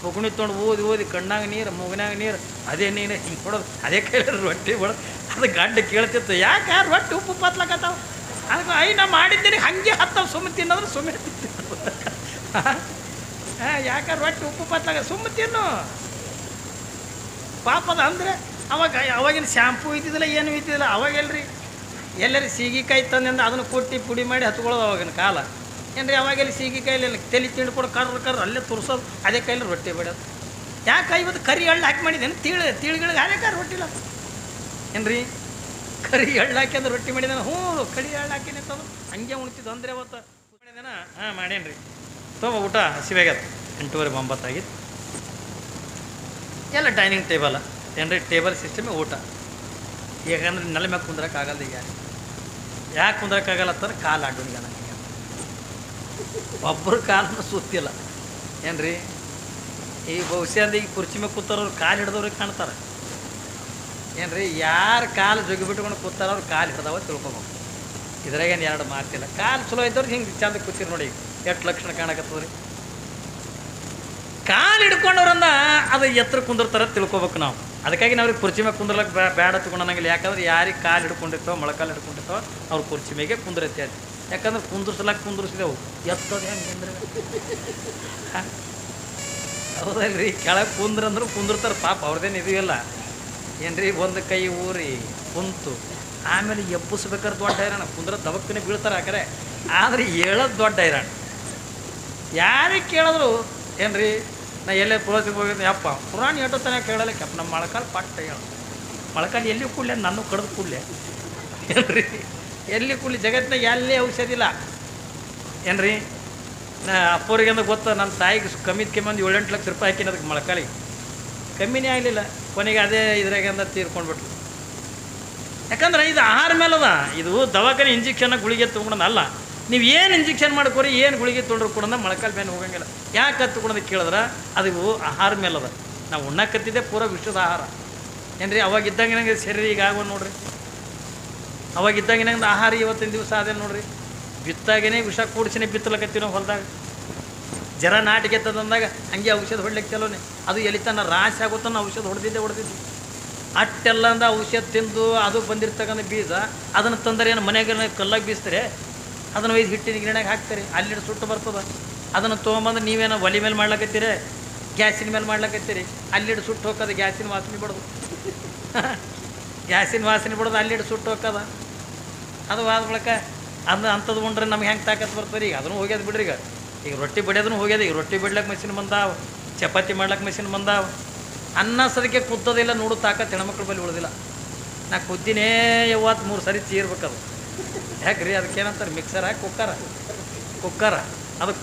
ಪುಗುಣಿ ತೊಗೊಂಡು ಓದಿ ಓದಿ ಕಣ್ಣಾಗ ನೀರು ಮೂಗನಾಗ ನೀರು ಅದೇ ನೀರು ಹಿಂಗೆ ಕೊಡೋದು ಅದೇ ಕೈಲಿ ರೊಟ್ಟಿ ಬಿಡೋದು. ಅದು ಗಂಡು ಕೇಳ್ತಿತ್ತು, ಯಾಕೆ ರೊಟ್ಟಿ ಉಪ್ಪು ಪತ್ಲಕತ್ತಾವ? ಅದಕ್ಕೆ ನಾ ಮಾಡಿದ್ದೀನಿ ಹಾಗೆ ಹತ್ತವ ಸುಮ್ಮ ತಿನ್ನೋದ್ರೆ ಸುಮ್ಮನೆ ತಿಂತಿತ್ತು. ಯಾಕೆ ರೊಟ್ಟಿ ಉಪ್ಪು ಪತ್ಲಾಗ ಸುಮ್ಮ ತಿನ್ನು ಪಾಪದ. ಅಂದರೆ ಅವಾಗಿನ ಶ್ಯಾಂಪು ಇದ್ದಿದ್ದಿಲ್ಲ, ಏನೂ ಇದ್ದಿದ್ದಿಲ್ಲ. ಅವಾಗೆಲ್ರಿ ಎಲ್ಲರಿ ಸೀಗಿಕಾಯಿ ತಂದಿಂದ ಅದನ್ನು ಕೊಟ್ಟು ಪುಡಿ ಮಾಡಿ ಹತ್ಕೊಳ್ಳೋದು ಅವಾಗಿನ ಕಾಲ. ಏನ್ರಿ ಅವಾಗೆಲ್ಲಿ ಸೀಗಿಕಾಯಲ್ಲಿ ತಲೆ ತಿಂಡು ಕೊಡು ಕರ್ರು ಅಲ್ಲೇ ತುರ್ಸೋದು, ಅದೇ ಕೈಲಿ ರೊಟ್ಟಿ ಬಿಡೋದು. ಯಾಕೆ ಇವತ್ತು ಕರಿ ಹಳ್ಳು ಹಾಕಿ ಮಾಡಿದ್ದೇನೆ ತಿಳಿಗಳಿಗೆ ಅದೇ ರೊಟ್ಟಿಲ್ಲ ಏನ್ರಿ? ಕರಿ ಹಳ್ಳು ಹಾಕಿದ್ರೆ ರೊಟ್ಟಿ ಮಾಡಿದಾನೆ. ಹ್ಞೂ ಕರಿ ಹಳ್ಳು ಹಾಕಿನಿ ಅಂತಂದು ಹಂಗೆ ಉಣ್ತಿದ್ದು. ಅಂದರೆ ಅವತ್ತು ಮಾಡಿದಾನ. ಮಾಡೇನ್ರಿ ಊಟ ಹಸಿವಾಗ್ಯದ. 8:30 ಆಗಿತ್ತು. ಎಲ್ಲ ಡೈನಿಂಗ್ ಟೇಬಲ್ ಏನ್ರಿ, ಟೇಬಲ್ ಸಿಸ್ಟಮೇ ಊಟ. ಯಾಕಂದ್ರೆ ನೆಲ ಮ್ಯಾಗ ಕುಂದ್ರಕ್ಕಾಗಲ್ಲ. ಈಗ ಯಾಕೆ ಕುಂದ್ರಕ್ಕಾಗಲ್ಲ ಅಂತಂದ್ರೆ ಕಾಲು ಅಡ್ಡೋಣಿಗೆ ನನಗೆ ಒಬ್ಬರು ಕಾಲನ್ನು ಸುತ್ತಿಲ್ಲ ಏನ್ರಿ. ಈ ಬಹುಶಃ ಈಗ ಕುರ್ಚಿ ಮ್ಯಾಗ ಕೂತಾರವ್ರು ಕಾಲು ಹಿಡ್ದವ್ರಿಗೆ ಕಾಣ್ತಾರೆ ಏನ್ರಿ. ಯಾರು ಕಾಲು ಜೊಗಿ ಬಿಟ್ಕೊಂಡು ಕೂತಾರ ಅವ್ರು ಕಾಲು ಹಿಡ್ದವ ತಿಳ್ಕೊಬೇಕು. ಇದ್ರಾಗೇನು ಎರಡು ಮಾತಿಲ್ಲ. ಕಾಲು ಚಲೋ ಇದ್ದವ್ರಿಗೆ ಹಿಂಗೆ ಚಂದ ಕೂತಿರು ನೋಡಿ, ಎಷ್ಟು ಲಕ್ಷಣ ಕಾಣಕತ್ತದ್ರಿ. ಕಾಲು ಹಿಡ್ಕೊಂಡವ್ರನ್ನ ಅದು ಎತ್ತರ ಕುಂದಿರ್ತಾರ ತಿಳ್ಕೊಬೇಕು ನಾವು. ಅದಕ್ಕಾಗಿ ನಾವ್ರಿಗೆ ಕುರ್ಚಿ ಮ್ಯಾಗ ಕುಂದ್ರಲಕ್ಕೆ ಬೇಡ ತಗೊಂಡಂಗಿಲ್ಲ. ಯಾಕಂದ್ರೆ ಯಾರಿಗೆ ಕಾಲು ಹಿಡ್ಕೊಂಡಿರ್ತಾವ ಮೊಳಕಾಲು ಹಿಡ್ಕೊಂಡಿರ್ತಾವ ಅವ್ರು ಕುರ್ಚಿ ಮ್ಯಾಗೆ ಕುಂದ್ರತ್ತೆ ಅದು. ಯಾಕಂದ್ರೆ ಕುಂದ್ರಸಲಾಕ ಕುಂದ್ರಿಸಿದೆವು ಎತ್ತದ ಹೆಂಗೆ ಅಂದ್ರೆ ಹೌದಲ್ರಿ. ಕೆಳಗೆ ಕುಂದ್ರಂದ್ರು ಕುಂದಿರ್ತಾರೆ ಪಾಪ, ಅವ್ರದ್ದೇನು ಇದೆಯಲ್ಲ ಏನ್ರಿ. ಒಂದು ಕೈ ಊರಿ ಕುಂತು ಆಮೇಲೆ ಎಬ್ಬಿಸ್ಬೇಕಾದ್ರೆ ದೊಡ್ಡ ಹೈರಾಣ. ಕುಂದ್ರ ದಬಕ್ಕನೆ ಬೀಳ್ತಾರೆ ಆ ಕಡೆ. ಆದರೆ ಹೇಳೋದು ದೊಡ್ಡ ಹೈರಾಣ. ಯಾರಿಗೆ ಕೇಳಿದ್ರು ಏನ್ರಿ, ನಾ ಎಲ್ಲೇ ಪುರೋಸಿಗೆ ಹೋಗಿದ್ದೆ, ಯಪ್ಪ ಪುರಾಣ ಎಷ್ಟೋ ತನಕ ಕೇಳಲ್ಲ ಕೆಪ್ಪ ನಮ್ಮ ಮೊಳಕಾಲು ಪಟ್ಟ ಹೇಳ. ಮೊಳಕಾಲು ಎಲ್ಲಿ ಕೂಡಲೇ ನನ್ನ ಕಡ್ದು ಕೂಡಲೇ ಏನ್ರಿ, ಎಲ್ಲಿ ಕೂಡಲಿ ಜಗತ್ತಿನಾಗ ಎಲ್ಲಿ ಔಷಧಿ ಇಲ್ಲ ಏನ್ರಿ. ನಾ ಅಪ್ಪವ್ರಿಗೆ ಅಂದ್ರೆ ಗೊತ್ತ, ನನ್ನ ತಾಯಿಗೆ ಕಮ್ಮಿ ಒಂದು 7-8 ಲಕ್ಷ ರೂಪಾಯಿ ಹಾಕಿನ ಅದಕ್ಕೆ ಮೊಳಕಾಲಿಗೆ ಕಮ್ಮಿನೇ ಆಗಲಿಲ್ಲ. ಕೊನೆಗೆ ಅದೇ ಇದ್ರಾಗ ತೀರ್ಕೊಂಡ್ಬಿಟ್ರು. ಯಾಕಂದ್ರೆ ಇದು ಆಹಾರ ಮೇಲದ. ಇದು ದವಾಖಾನೆ ಇಂಜೆಕ್ಷನ್ ಗುಳಿಗೆ ತೊಗೊಂಡಲ್ಲ. ನೀವು ಏನು ಇಂಜೆಕ್ಷನ್ ಮಾಡ್ಕೊರಿ, ಏನು ಗುಳಿಗೆ ತೊಗೊಂಡ್ರು ಕೂಡ ಮೊಳಕಾಲು ಮೇಲೆ ಹೋಗಂಗಿಲ್ಲ. ಯಾಕೆ ಹತ್ಕೊಳೋದು ಕೇಳಿದ್ರೆ ಅದು ಆಹಾರ ಮೇಲದ. ನಾವು ಉಣ್ಣಕತ್ತಿದ್ದೆ ಪೂರ ವಿಶ್ವದ ಆಹಾರ ಏನ್ರಿ. ಅವಾಗಿದ್ದಂಗೆ ನಂಗೆ ಶರೀರ ಈಗ ಆಗೋ ನೋಡ್ರಿ. ಅವಾಗಿದ್ದಂಗೆ ನಂಗೆ ಆಹಾರ ಇವತ್ತಿನ ದಿವಸ ಅದೇ ನೋಡ್ರಿ. ಬಿತ್ತಾಗೇನೆ ವಿಷ ಕೂಡಿಸಿನೇ ಬಿತ್ತಲಕತ್ತೀವಿ ನಾವು ಹೊಲದಾಗ. ಜರ ನಾಟಿಗೆ ತಂದಾಗ ಹಂಗೆ ಔಷಧ ಹೊಡ್ಲಿಕ್ಕೆ ಚಲೋನೆ. ಅದು ಎಲಿತನ ರಾಶಿ ಆಗುತ್ತಾನ ಔಷಧ ಹೊಡೆದಿದ್ದು. ಅಟ್ಟೆಲ್ಲ ಅಂದ ಔಷಧ ತಿಂದು ಅದು ಬಂದಿರ್ತಕ್ಕಂಥ ಬೀಜ ಅದನ್ನು ತಂದರೆ ಏನು ಮನೆಯಾಗ ಕಲ್ಲಾಗಿ ಬೀಸ್ತಾರೆ, ಅದನ್ನು ಒಯ್ದು ಹಿಟ್ಟಿನ ಗಿರಣಾಗ ಹಾಕ್ತಾರೆ, ಅಲ್ಲಿ ಸುಟ್ಟು ಬರ್ತದೆ. ಅದನ್ನು ತೊಗೊಂಬಂದು ನೀವೇನೋ ಒಲೆ ಮೇಲೆ ಮಾಡ್ಲಕತ್ತೀರಿ, ಗ್ಯಾಸಿನ ಮೇಲೆ ಮಾಡ್ಲಕತ್ತೀರಿ, ಅಲ್ಲಿಡು ಸುಟ್ಟು ಹೋಗೋದು. ಗ್ಯಾಸಿನ ವಾಸನೆ ಬಿಡೋದು ಗ್ಯಾಸಿನ ವಾಸನೆ ಬಿಡೋದು, ಅಲ್ಲಿಡು ಸುಟ್ಟು ಹೋಗೋದ. ಅದು ಆದ ಬಳಿಕ ಅಂಥದ್ದು ಉಂಡ್ರೆ ನಮ್ಗೆ ಹೆಂಗೆ ತಾಕತ್ತು ಬರ್ತದೆ. ಈಗ ಅದನ್ನು ಹೋಗ್ಯದ ಬಿಡ್ರಿ. ಈಗ ರೊಟ್ಟಿ ಬಡಿಯೋದನ್ನು ಹೋಗ್ಯದ. ಈಗ ರೊಟ್ಟಿ ಬಿಡ್ಲಕ್ಕೆ ಮಷಿನ್ ಬಂದಾವ, ಚಪಾತಿ ಮಾಡ್ಲಕ್ಕೆ ಮಷಿನ್ ಬಂದಾವ. ಅನ್ನ ಸದಕ್ಕೆ ಕುದ್ದೋದಿಲ್ಲ ನೋಡು, ತಾಕತ್ತು ಹೆಣ್ಮಕ್ಳ ಬಳಿ ಉಳಿದಿಲ್ಲ. ನಾ ಕುದ್ದಿನೇ 3 ಸರಿ ಚೀರ್ಬೇಕದು. ಯಾಕ್ರಿ ಅದಕ್ಕೇನಂತಾರೆ ಮಿಕ್ಸರ ಕುಕ್ಕರ ಅದು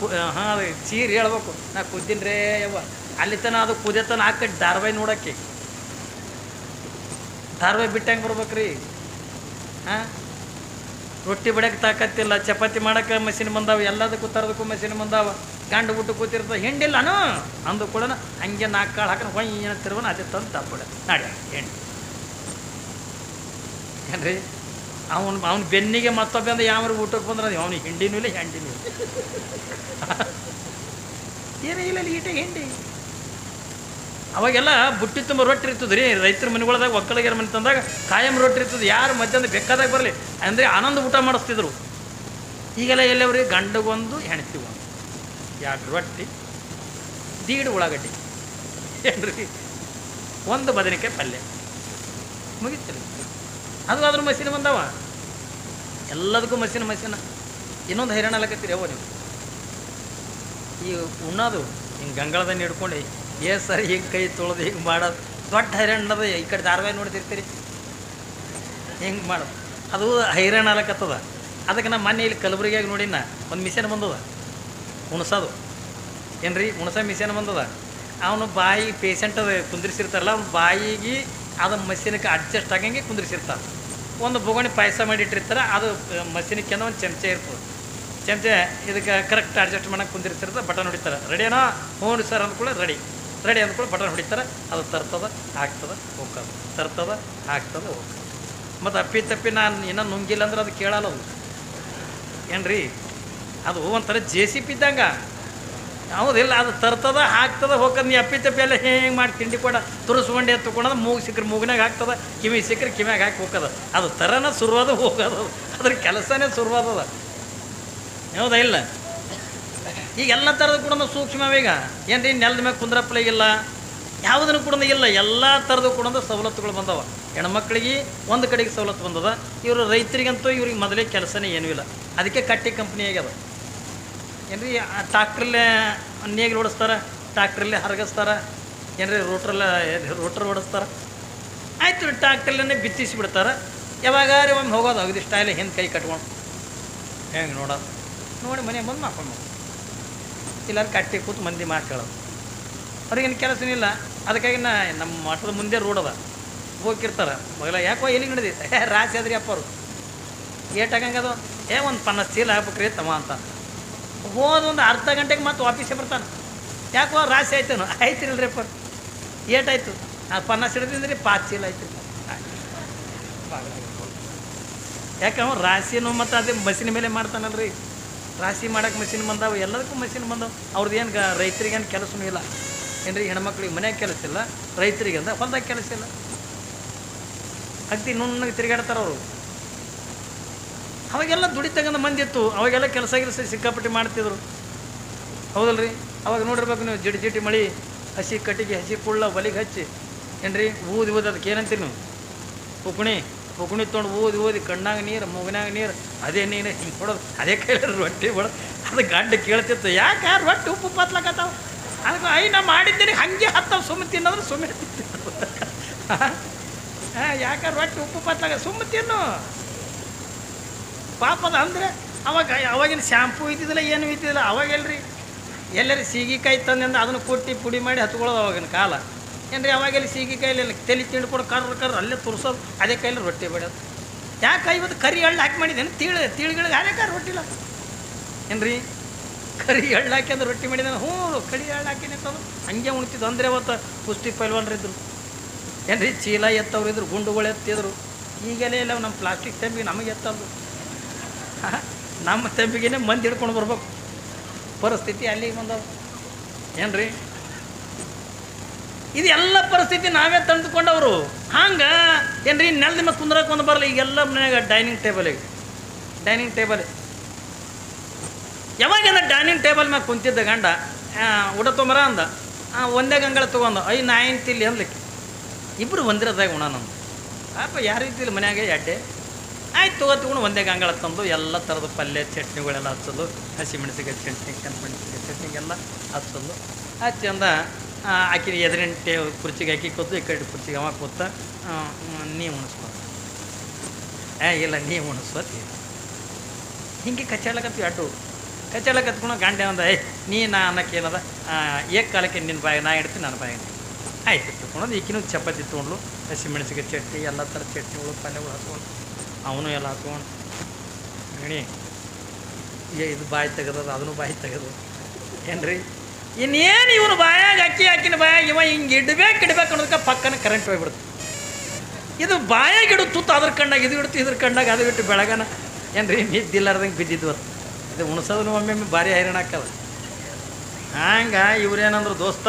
ಅದು ಚೀರಿ ಹೇಳ್ಬೇಕು. ನಾ ಕುದ್ದಿನ್ರೇ ಯವ್ವ ಅಲ್ಲಿ ತನ ಅದು ಕುದಿಯತನ ಹಾಕಿ ಧಾರಾವಾಹಿ ನೋಡೋಕ್ಕೆ. ಧಾರಾವಾಹಿ ಬಿಟ್ಟು ಹೆಂಗೆ ಬರ್ಬೇಕ್ರಿ. ರೊಟ್ಟಿ ಬಡಿಯೋಕೆ ತಾಕತ್ತಿಲ್ಲ, ಚಪಾತಿ ಮಾಡೋಕೆ ಮಷಿನ್ ಬಂದಾವ, ಎಲ್ಲದಕ್ಕೂ ತರೋದಕ್ಕೂ ಮಷಿನ್ ಬಂದಾವ. ಗಂಡು ಬಿಟ್ಟು ಕೂತಿರ್ತದೆ, ಹೆಂಡಿಲ್ಲನು ಅಂದು ಕೂಡ ಹಂಗೆ 4 ಕಾಳು ಹಾಕೊಂಡು ಹೊಯ್ಯ ತಿರುವನ ಅದೇ ತಂದು ತಪ್ಪಿಡ ನಾಡಿ ಹೆಂಡು ಏನ್ರಿ. ಅವ್ನ ಬೆನ್ನಿಗೆ ಮತ್ತೊಬ್ಬ ಅಂದ್ರೆ ಯಾವ ಊಟಕ್ಕೆ ಬಂದ್ರೆ ಅದು ಅವನಿಗೆ ಹಿಂಡಿನೂ ಇಲ್ಲ ಹೆಂಡಿನೂ ಇಲ್ಲ. ಏನೇ ಇಲ್ಲ ಈಟೆ ಹಿಂಡಿ. ಅವಾಗೆಲ್ಲ ಬುಟ್ಟಿ ತುಂಬ ರೊಟ್ಟಿ ಇರ್ತದೆ ರೀ. ರೈತರ ಮನೆಗಳದಾಗ ಒಕ್ಕಲಿಗರ ಮನೆ ತಂದಾಗ ಕಾಯಂ ರೊಟ್ಟಿ ಇರ್ತದೆ. ಯಾರು ಮಧ್ಯಾಹ್ನ ಬೇಕಾದಾಗ ಬರಲಿ ಅಂದರೆ ಆನಂದ ಊಟ ಮಾಡಿಸ್ತಿದ್ರು. ಈಗೆಲ್ಲ ಎಲ್ಲವ್ರಿ ಗಂಡಗೊಂದು ಹೆಣ್ತಿಗೊಂದು 2 ರೊಟ್ಟಿ, 1 ಉಳ್ಳಾಗಡ್ಡಿ ಏನ್ರಿ, 1 ಬದನೆಕಾಯಿ ಪಲ್ಯ ಮುಗಿತೀರಿ. ಅದು ಆದ್ರೂ ಮಷಿನ್ ಬಂದಾವ, ಎಲ್ಲದಕ್ಕೂ ಮಷಿನ್. ಇನ್ನೊಂದು ಹೈರಾಣ ಆಗತ್ತೀರಿ ಅವ ನೀವು. ಈ ಉಣ್ಣೋದು ಹಿಂಗೆ ಗಂಗಳದಲ್ಲಿ ಹಿಡ್ಕೊಂಡು ಸರಿ ಹಿಂಗೆ ಕೈ ತೊಳೆದು ಹಿಂಗೆ ಮಾಡೋದು ದೊಡ್ಡ ಹೈರಾಣದ. ಈ ಕಡೆ ಧಾರಾವಾಹಿ ನೋಡ್ತಿರ್ತೀರಿ ಹಿಂಗೆ ಮಾಡೋದು, ಅದು ಹೈರಾಣ ಆಗ್ಲಕತ್ತದ. ಅದಕ್ಕೆ ನಮ್ಮ ಮನೆ ಇಲ್ಲಿ ಕಲಬುರಗಿಯಾಗಿ ನೋಡಿನ ಒಂದು ಮಿಷನ್ ಬಂದದ ಉಣ್ಸೋದು ಏನ್ರಿ. ಉಣ್ಸೋ ಮಿಷನ್ ಬಂದದ. ಅವನು ಬಾಯಿ ಪೇಷಂಟ್ ಅದು ಕುಂದಿರ್ಸಿರ್ತಾರಲ್ಲ, ಅವ್ನ ಬಾಯಿಗೆ ಅದು ಮಷೀನಿಗೆ ಅಡ್ಜಸ್ಟ್ ಆಗಂಗೆ ಕುಂದಿರ್ಸಿರ್ತಾರೆ. ಒಂದು ಬೊಗಣಿ ಪಾಯಸ ಮಾಡಿಟ್ಟಿರ್ತಾರೆ, ಅದು ಮಷೀನಿಗೆ ಒಂದು ಚಮಚೆ ಇರ್ತದೆ. ಚಮಚೆ ಇದಕ್ಕೆ ಕರೆಕ್ಟ್ ಅಡ್ಜಸ್ಟ್ ಮಾಡೋಕೆ ಕುಂದಿರ್ತಿರ್ತಾರೆ. ಬಟನ್ ಹೊಡಿತಾರೆ. ರೆಡಿನೋ? ಹ್ಞೂ ಸರ್ ಅಂದ್ಕೊಳ್ಳಿ ರೆಡಿ ಅಂದ್ಕೊಳ್ಳಿ ಬಟನ್ ಹೊಡಿತಾರೆ. ಅದು ತರ್ತದ ಹಾಕ್ತದೆ ಹೋಗ್ತದೆ, ತರ್ತದ ಹಾಕ್ತದೆ ಹೋಗ್ತದೆ. ಮತ್ತು ಅಪ್ಪಿ ನಾನು ಇನ್ನೂ ನುಂಗಿಲ್ಲ ಅಂದ್ರೆ ಅದು ಕೇಳಲ್ಲ ಅದು ಏನ್ರಿ. ಅದು ಒಂಥರ JCP ಇದ್ದಂಗೆ. ಹೌದಿಲ್ಲ, ಅದು ತರ್ತದ ಹಾಕ್ತದ ಹೋಗ್ತದ. ನೀ ಅಪ್ಪಿ ತಪ್ಪಿ ಎಲ್ಲ ಹೆಂಗೆ ಮಾಡಿ ತಿಂಡಿ ಕೊಡ ತುರಿಸ್ಕೊಂಡೆ ತೊಗೊಂಡು ಮೂಗು ಸಿಕ್ಕರೆ ಮೂಗಿನಾಗ ಹಾಕ್ತದ, ಕಿವಿ ಸಿಕ್ಕರೆ ಕಿವ್ಯಾಗ ಹಾಕಿ ಹೋಗ್ತದ. ಅದು ಥರನ ಶುರುವಾದ ಹೋಗೋದು, ಅದ್ರ ಕೆಲಸನೇ ಶುರುವಾದದ. ಹೌದಾ ಇಲ್ಲ? ಈಗ ಎಲ್ಲ ಥರದ ಕೂಡ ಸೂಕ್ಷ್ಮವೀಗ ಏನು ರೀ, ನೆಲದ ಮ್ಯಾಗ ಕುಂದ್ರಪ್ಪಲೆ ಇಲ್ಲ, ಯಾವುದನ್ನು ಕೂಡ ಇಲ್ಲ, ಎಲ್ಲ ಥರದ ಕೂಡ ಸವಲತ್ತುಗಳು ಬಂದವ. ಹೆಣ್ಮಕ್ಳಿಗೆ ಒಂದು ಕಡೆಗೆ ಸವಲತ್ತು ಬಂದದ. ಇವರು ರೈತರಿಗಂತೂ ಇವ್ರಿಗೆ ಮೊದಲೇ ಕೆಲಸನೇ ಏನೂ ಇಲ್ಲ. ಅದಕ್ಕೆ ಕಟ್ಟಿ ಕಂಪ್ನಿ ಆಗ್ಯದ. ಏನು ರೀ, ಟ್ರಾಕ್ಟ್ರಲ್ಲೇ ನೇಗಿಲು ಓಡಿಸ್ತಾರೆ, ಟ್ರಾಕ್ಟ್ರಲ್ಲೇ ಹರಗಿಸ್ತಾರೆ, ಏನು ರೀ ರೋಟ್ರ್ ಓಡಿಸ್ತಾರೆ. ಆಯ್ತು, ಟ್ರಾಕ್ಟ್ರಲ್ಲೇ ಬಿತ್ತಿಸಿ ಬಿಡ್ತಾರೆ. ಯಾವಾಗಾರಿ ಒಮ್ಮೆ ಹೋಗೋದು ಅಗದಿ ಸ್ಟೈಲ್ ಹಿಂದೆ ಕೈ ಕಟ್ಕೊಂಡು ಹೆಂಗೆ ನೋಡೋದು, ನೋಡಿ ಮನೆ ಬಂದು ಮಾಡ್ಕೊಂಡು ಇಲ್ಲಾರು ಕಟ್ಟಿ ಕೂತು ಮಂದಿ ಮಾತಾಡೋದು. ಅವ್ರಿಗೇನು ಕೆಲಸನೇ ಇಲ್ಲ. ಅದಕ್ಕಾಗಿ ನಮ್ಮ ಮಠದ ಮುಂದೆ ರೋಡ್ ಅದ, ಹೋಗಿರ್ತಾರೆ. ಮಗಲ ಯಾಕೋ ಎಲ್ಲಿ ನಡೆದೈತೆ ರಾಶಿ ಆದ್ರಿ ಅಪ್ಪ ಅವರು ಏಟಾಗಂಗದು ಒಂದು 50 ಚೀಲ ಹಾಕ್ಬೇಕ್ರಿ ತಮ್ಮ ಅಂತ ಹೋದ ಒಂದು ಅರ್ಧ ಗಂಟೆಗೆ ಮತ್ತೆ ವಾಪೀಸೇ ಬರ್ತಾನೆ. ಯಾಕೋ ರಾಶಿ ಆಯ್ತೇನು, ಆಯ್ತಿರಲ್ರಿ ಅಪ್ಪ, ಏಟಾಯ್ತು 50 ಹಿಡಿದ್ರಿ 5 ಚೀಲ ಆಯ್ತು. ಯಾಕಂದ್ರೆ ರಾಶಿನೂ ಮತ್ತು ಅದೇ ಮಷಿನ್ ಮೇಲೆ ಮಾಡ್ತಾನಲ್ರಿ. ರಾಶಿ ಮಾಡೋಕೆ ಮಷಿನ್ ಬಂದಾವೆ, ಎಲ್ಲದಕ್ಕೂ ಮಷಿನ್ ಬಂದವು. ಅವ್ರದ್ದು ಏನು ರೈತರಿಗೇನು ಕೆಲಸನೂ ಇಲ್ಲ. ಏನು ರೀ, ಹೆಣ್ಮಕ್ಳಿಗೆ ಮನ್ಯಾಗ ಕೆಲಸ ಇಲ್ಲ, ರೈತರಿಗೆ ಅಂದ್ರೆ ಹೊಲ್ದಾಗ ಕೆಲಸ ಇಲ್ಲ. ಅಗ್ದಿ ನುಣ್ಣಗೆ ತಿರುಗಾಡ್ತಾರೆ ಅವರು. ಅವಾಗೆಲ್ಲ ದುಡಿ ತಗೊಂಡು ಮಂದಿ ಇತ್ತು, ಅವಾಗೆಲ್ಲ ಕೆಲಸ ಸಿಕ್ಕಾಪಟ್ಟಿ ಮಾಡ್ತಿದ್ರು. ಹೌದಲ್ರಿ? ಅವಾಗ ನೋಡಿರ್ಬೇಕು ನೀವು, ಜಿಟಿ ಮಳಿ, ಹಸಿ ಕಟ್ಟಿಗೆ, ಹಸಿ ಕುಳ್ಳ ಒಲಿಗೆ ಹಚ್ಚಿ ಏನು ರೀ ಊದಿ ಅದಕ್ಕೆ ಏನಂತೀರಿ ನೀವು, ಪುಕುಣಿ ತೊಗೊಂಡು ಊದಿ ಕಣ್ಣಾಗ ನೀರು, ಮೂಗಿನಾಗ ನೀರು, ಅದೇ ನೀರು ಹಿಂಗೆ ಕೊಡೋದು, ಅದೇ ಕೈಲಿ ರೊಟ್ಟಿ ಬಿಡೋದು. ಅದು ಗಡ್ಡ ಕೇಳ್ತಿತ್ತು, ಯಾಕೆ ರೊಟ್ಟಿ ಉಪ್ಪು ಪತ್ಲಕತ್ತಾವ, ಅದಕ್ಕೆ ನಾ ಮಾಡಿದ್ದೀನಿ ಹಾಗೆ ಹತ್ತವ, ಸುಮ್ಮನೆ ತಿನ್ನೋದ್ರೆ ಸುಮ್ಮನೆ ತಿಂತಿದ್ರು. ಯಾಕೆ ರೊಟ್ಟಿ ಉಪ್ಪು ಪತ್ಲಾಗ ಸುಮ್ಮನೆ ತಿನ್ನು ಪಾಪದ. ಅಂದರೆ ಅವಾಗಿನ ಶ್ಯಾಂಪು ಇದ್ದಿದ್ದಿಲ್ಲ, ಏನು ಇದ್ದಿದ್ದಿಲ್ಲ. ಅವಾಗೆಲ್ರಿ ಎಲ್ಲರಿ ಸೀಗಿಕಾಯಿ ತಂದಿಂದ ಅದನ್ನು ಕೊಟ್ಟು ಪುಡಿ ಮಾಡಿ ಹತ್ಕೊಳ್ಳೋದು ಅವಾಗಿನ ಕಾಲ. ಏನು ರೀ, ಅವಾಗೆಲ್ಲಿ ಸೀಗಿಕಾಯಲ್ಲಿ ತಲೆ ತಿಂಡ್ಕೊಂಡು ಕರ್ರ ಅಲ್ಲೇ ತುರ್ಸೋದು, ಅದೇ ಕೈಲಿ ರೊಟ್ಟಿ ಬೇಡೋದು. ಯಾಕೆ ಇವತ್ತು ಕರಿ ಎಳ್ಳು ಹಾಕಿ ಮಾಡಿದ್ದೇನೆ, ತಿಳಿಗಳಿಗೆ ಅದೇ ರೊಟ್ಟಿಲ್ಲ. ಏನು ರೀ, ಕರಿ ಎಳ್ಳು ಹಾಕಿ ಅಂದ್ರೆ ರೊಟ್ಟಿ ಮಾಡಿದ್ದಾನೆ. ಕರಿ ಎಳ್ಳು ಹಾಕಿನೇ ತಂದು ಹಂಗೆ ಉಣ್ತಿದ್ದು. ಅಂದರೆ ಅವತ್ತು ಕುಸ್ತಿ ಪೈಲ್ವಾನ್ರಿದ್ರು, ಏನು ರೀ, ಚೀಲ ಎತ್ತವ್ರು ಇದ್ರು, ಗುಂಡುಗಳು ಎತ್ತಿದ್ರು. ಈಗೆಲ್ಲ ಇಲ್ಲ, ನಮ್ಮ ಪ್ಲಾಸ್ಟಿಕ್ ತಂಬಿಗೆ ನಮಗೆ ಎತ್ತಲ್ದು. ನಮ್ಮ ತಂಬಿಗೆನೇ ಮಂದಿ ಹಿಡ್ಕೊಂಡು ಬರ್ಬೇಕು ಪರಿಸ್ಥಿತಿ ಅಲ್ಲಿಗೆ ಬಂದವು. ಏನು ರೀ, ಇದು ಎಲ್ಲ ಪರಿಸ್ಥಿತಿ ನಾವೇ ತಂದುಕೊಂಡವರು. ಹಂಗೆ ಏನು ರೀ, ನೆಲದ ಮೇಲೆ ಕುಂದ್ರಕ್ಕೆ ಒಂದು ಬರಲ್ಲ. ಈಗೆಲ್ಲ ಮನ್ಯಾಗ ಡೈನಿಂಗ್ ಟೇಬಲ್ ಯಾವಾಗೆಲ್ಲ ಡೈನಿಂಗ್ ಟೇಬಲ್ ಮ್ಯಾಗ ಕುಂತಿದ್ದ ಗಂಡ ಊಟ ತೊಂಬರ ಅಂದ, ಒಂದೇ ಗಂಗಳ ತೊಗೊಂಡು ನಾ ತಿಲ್ಲಿ ಅಂದ್ಲಿಕ್ಕೆ ಇಬ್ಬರು ಒಂದಿರದಾಗ ಉಣ ನಮ್ದು. ಪಾಪ ಯಾರು ಇದ್ದಿಲ್ಲ ಮನ್ಯಾಗ ಎಡ್ಡೆ. ಆಯ್ತು ತೊಗೊಂಡು ಒಂದೇ ಗಂಗಳ ತಂದು ಎಲ್ಲ ಥರದ ಪಲ್ಯ ಚಟ್ನಿಗಳೆಲ್ಲ ಹಚ್ಚೋದು, ಹಸಿಮೆಣಸಿಗೆ ಚಟ್ನಿ, ಕೆಂಪಮೆಣಸಿಗೆ ಚಟ್ನಿಗೆಲ್ಲ ಹಚ್ಚೋದು. ಹಚ್ಚಿ ಅಂದ ಆಕಿನ ಎದುರಿನ ಕುರ್ಚಿಗೆ ಹಾಕಿ ಕೂತು, ಈ ಕಡೆ ಕುರ್ಚಿಗೆ ಅವ ಕೂತ, ನೀ ಉಣಿಸ್ಕೊ, ಇಲ್ಲ ನೀ ಉಣಿಸ್ಕೋತಿ. ಹಿಂಗೆ ಕಚ್ಚಾಡ್ಲಕತ್ತೀವಿ ಅಡ್ಡು ಕಚ್ಚಾಡ್ಲಕತ್ಕೊಂಡು ಗಂಟೆ ಅಂದ, ನೀ ನಾ ಅನ್ನಕ್ಕೆ ಏನದ ಏಕ ಕಾಲಕ್ಕೆ ನಿನ್ನ ಬಾಯಿ ನಾ ಇಡ್ತೀನಿ, ನನ್ನ ಬಾಯಿ ಆಯ್ತು ತೊಗೊಂಡು. ಈಕಿನೂ ಚಪಾತಿ ತೊಗೊಂಡ್ಲು, ಹಸಿಮೆಣಸಿಗೆ ಚಟ್ನಿ, ಎಲ್ಲ ಥರ ಚಟ್ನಿಗಳು ಪಲ್ಯಗಳು ಹಚ್ಕೊಂಡು, ಅವನು ಎಲ್ಲ ಹಚ್ಕೊಂಡು ಗಣಿ ಇದು ಬಾಯಿ ತೆಗೆದದು, ಅದನ್ನು ಬಾಯಿ ತೆಗೆದು. ಏನು ರೀ, ಇನ್ನೇನು ಇವನು ಬಾಯಾಗ ಹಾಕಿನ ಬಾಯಾಗ ಇವ ಹಿಂಗೆ ಇಡ್ಬೇಕು ಅನ್ನೋದಕ್ಕೆ ಪಕ್ಕನ ಕರೆಂಟ್ ಹೋಗ್ಬಿಡ್ತು. ಇದು ಬಾಯಾಗ ಇಡು ತುತ್ತು ಅದ್ರ ಕಣ್ಣಾಗ ಇದು ಇಡ್ತು, ಇದ್ರ ಕಣ್ಣಾಗ ಅದು ಬಿಟ್ಟು ಬೆಳಗನ. ಏನು ರೀ, ನಿದ್ದಿಲ್ಲಾರ್ದಂಗೆ ಬಿದ್ದಿದ್ವು. ಇದು ಉಣ್ಸೋದನ್ನು ಒಮ್ಮೆ ಭಾರಿ ಹೈರಾಣ ಹಾಕಲ್ಲ. ಹಂಗೆ ಇವ್ರೇನಂದ್ರು, ದೋಸ್ತ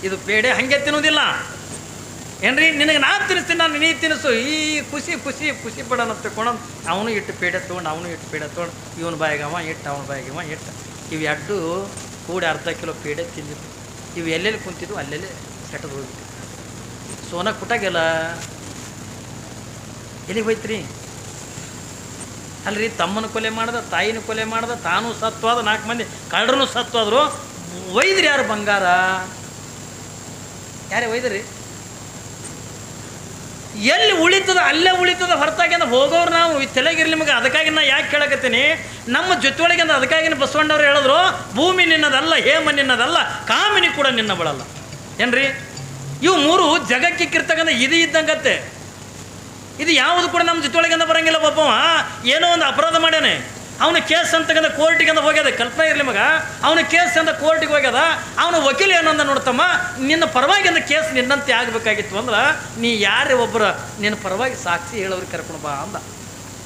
ಇದು ಪೇಡೆ ಹಾಗೆ ತಿನ್ನೋದಿಲ್ಲ. ಏನು ರೀ, ನಿನಗೆ ನಾನು ತಿನ್ನಿಸ್ತೀನಿ, ನಾನು ನೀ ತಿನ್ನಿಸು, ಈ ಖುಷಿ ಪಡೋಣ ತಗೊಂಡು ಅವನು ಇಟ್ಟು ಪೇಡೆ ತೊಗೊಂಡು ಇವನ ಬಾಯಿಗೆ ಅವ ಇಟ್ಟು, ಅವನ ಬಾಯಿಗೆ ಅವ ಇಟ್ಟು, ಇವು ಎರಡು ಕೂಡಿ ಅರ್ಧ ಕಿಲೋ ಪೇಡೆ ತಿಂದಿದ್ದು. ಇವು ಎಲ್ಲೆಲ್ಲಿ ಕುಂತಿದ್ವು ಅಲ್ಲೆಲ್ಲಿ ಸೆಟದು ಹೋಗಿತ್ತು. ಸೋನ ಕುಟಾಗೆಲ್ಲ ಎಲ್ಲಿಗೆ ಹೋಯ್ತ್ರಿ? ಅಲ್ರಿ, ತಮ್ಮನ ಕೊಲೆ ಮಾಡ್ದ, ತಾಯಿನ ಕೊಲೆ ಮಾಡ್ದ, ತಾನು ಸತ್ವಾದ, 4 ಮಂದಿ ಕಳ್ಳರೂ ಸತ್ವಾದ್ರು. ಒಯ್ದ್ರಿ ಯಾರು ಬಂಗಾರ? ಯಾರೇ ಒಯ್ದ್ರಿ? ಎಲ್ಲಿ ಉಳಿತದ ಅಲ್ಲೇ ಉಳಿತದ ಹೊರತಾಗಿಂದ ಹೋಗೋರು ನಾವು ತಲೆಗಿರ್ಲಿ ನಿಮಗೆ. ಅದಕ್ಕಾಗಿ ನಾ ಯಾಕೆ ಕೇಳಕತ್ತೀನಿ, ನಮ್ಮ ಜೊತೆಯೊಳಗಿಂದ ಅದಕ್ಕಾಗಿನ ಬಸವಣ್ಣವ್ರು ಹೇಳಿದ್ರು, ಭೂಮಿ ನಿನ್ನದಲ್ಲ, ಹೇಮ ನಿನ್ನದಲ್ಲ, ಕಾಮಿನಿ ಕೂಡ ನಿನ್ನ ಬಳಲ್ಲ. ಏನ್ರಿ, ಇವು 3 ಜಗಕ್ಕಿಕ್ಕಿರ್ತಕ್ಕಂಥ ಇದು ಇದ್ದಂಗತ್ತೆ. ಇದು ಯಾವುದು ಕೂಡ ನಮ್ಮ ಜೊತೆಯೊಳಗಿಂದ ಬರೋಂಗಿಲ್ಲ. ಒಬ್ಬವ ಏನೋ ಒಂದು ಅಪರಾಧ ಮಾಡ್ಯಾನೆ, ಅವನ ಕೇಸ್ ಅಂತಕ್ಕಂಥ ಕೋರ್ಟಿಗೆ ಅಂತ ಹೋಗ್ಯದ. ಕಲ್ಪನೆ ಇರಲಿ ಮಗ, ಅವನ ಕೇಸ್ ಅಂತ ಕೋರ್ಟಿಗೆ ಹೋಗ್ಯದ. ಅವನ ವಕೀಲ ಏನಂದ, ನೋಡ್ತಮ್ಮ, ನಿನ್ನ ಪರವಾಗಿ ಅಂದ ಕೇಸ್ ನಿನ್ನಂತೆ ಆಗಬೇಕಾಗಿತ್ತು ಅಂದ್ರೆ ನೀ ಯಾರೇ ಒಬ್ಬರು ನಿನ್ನ ಪರವಾಗಿ ಸಾಕ್ಷಿ ಹೇಳೋರಿಗೆ ಕರ್ಕೊಂಡು ಬಾ ಅಂದ.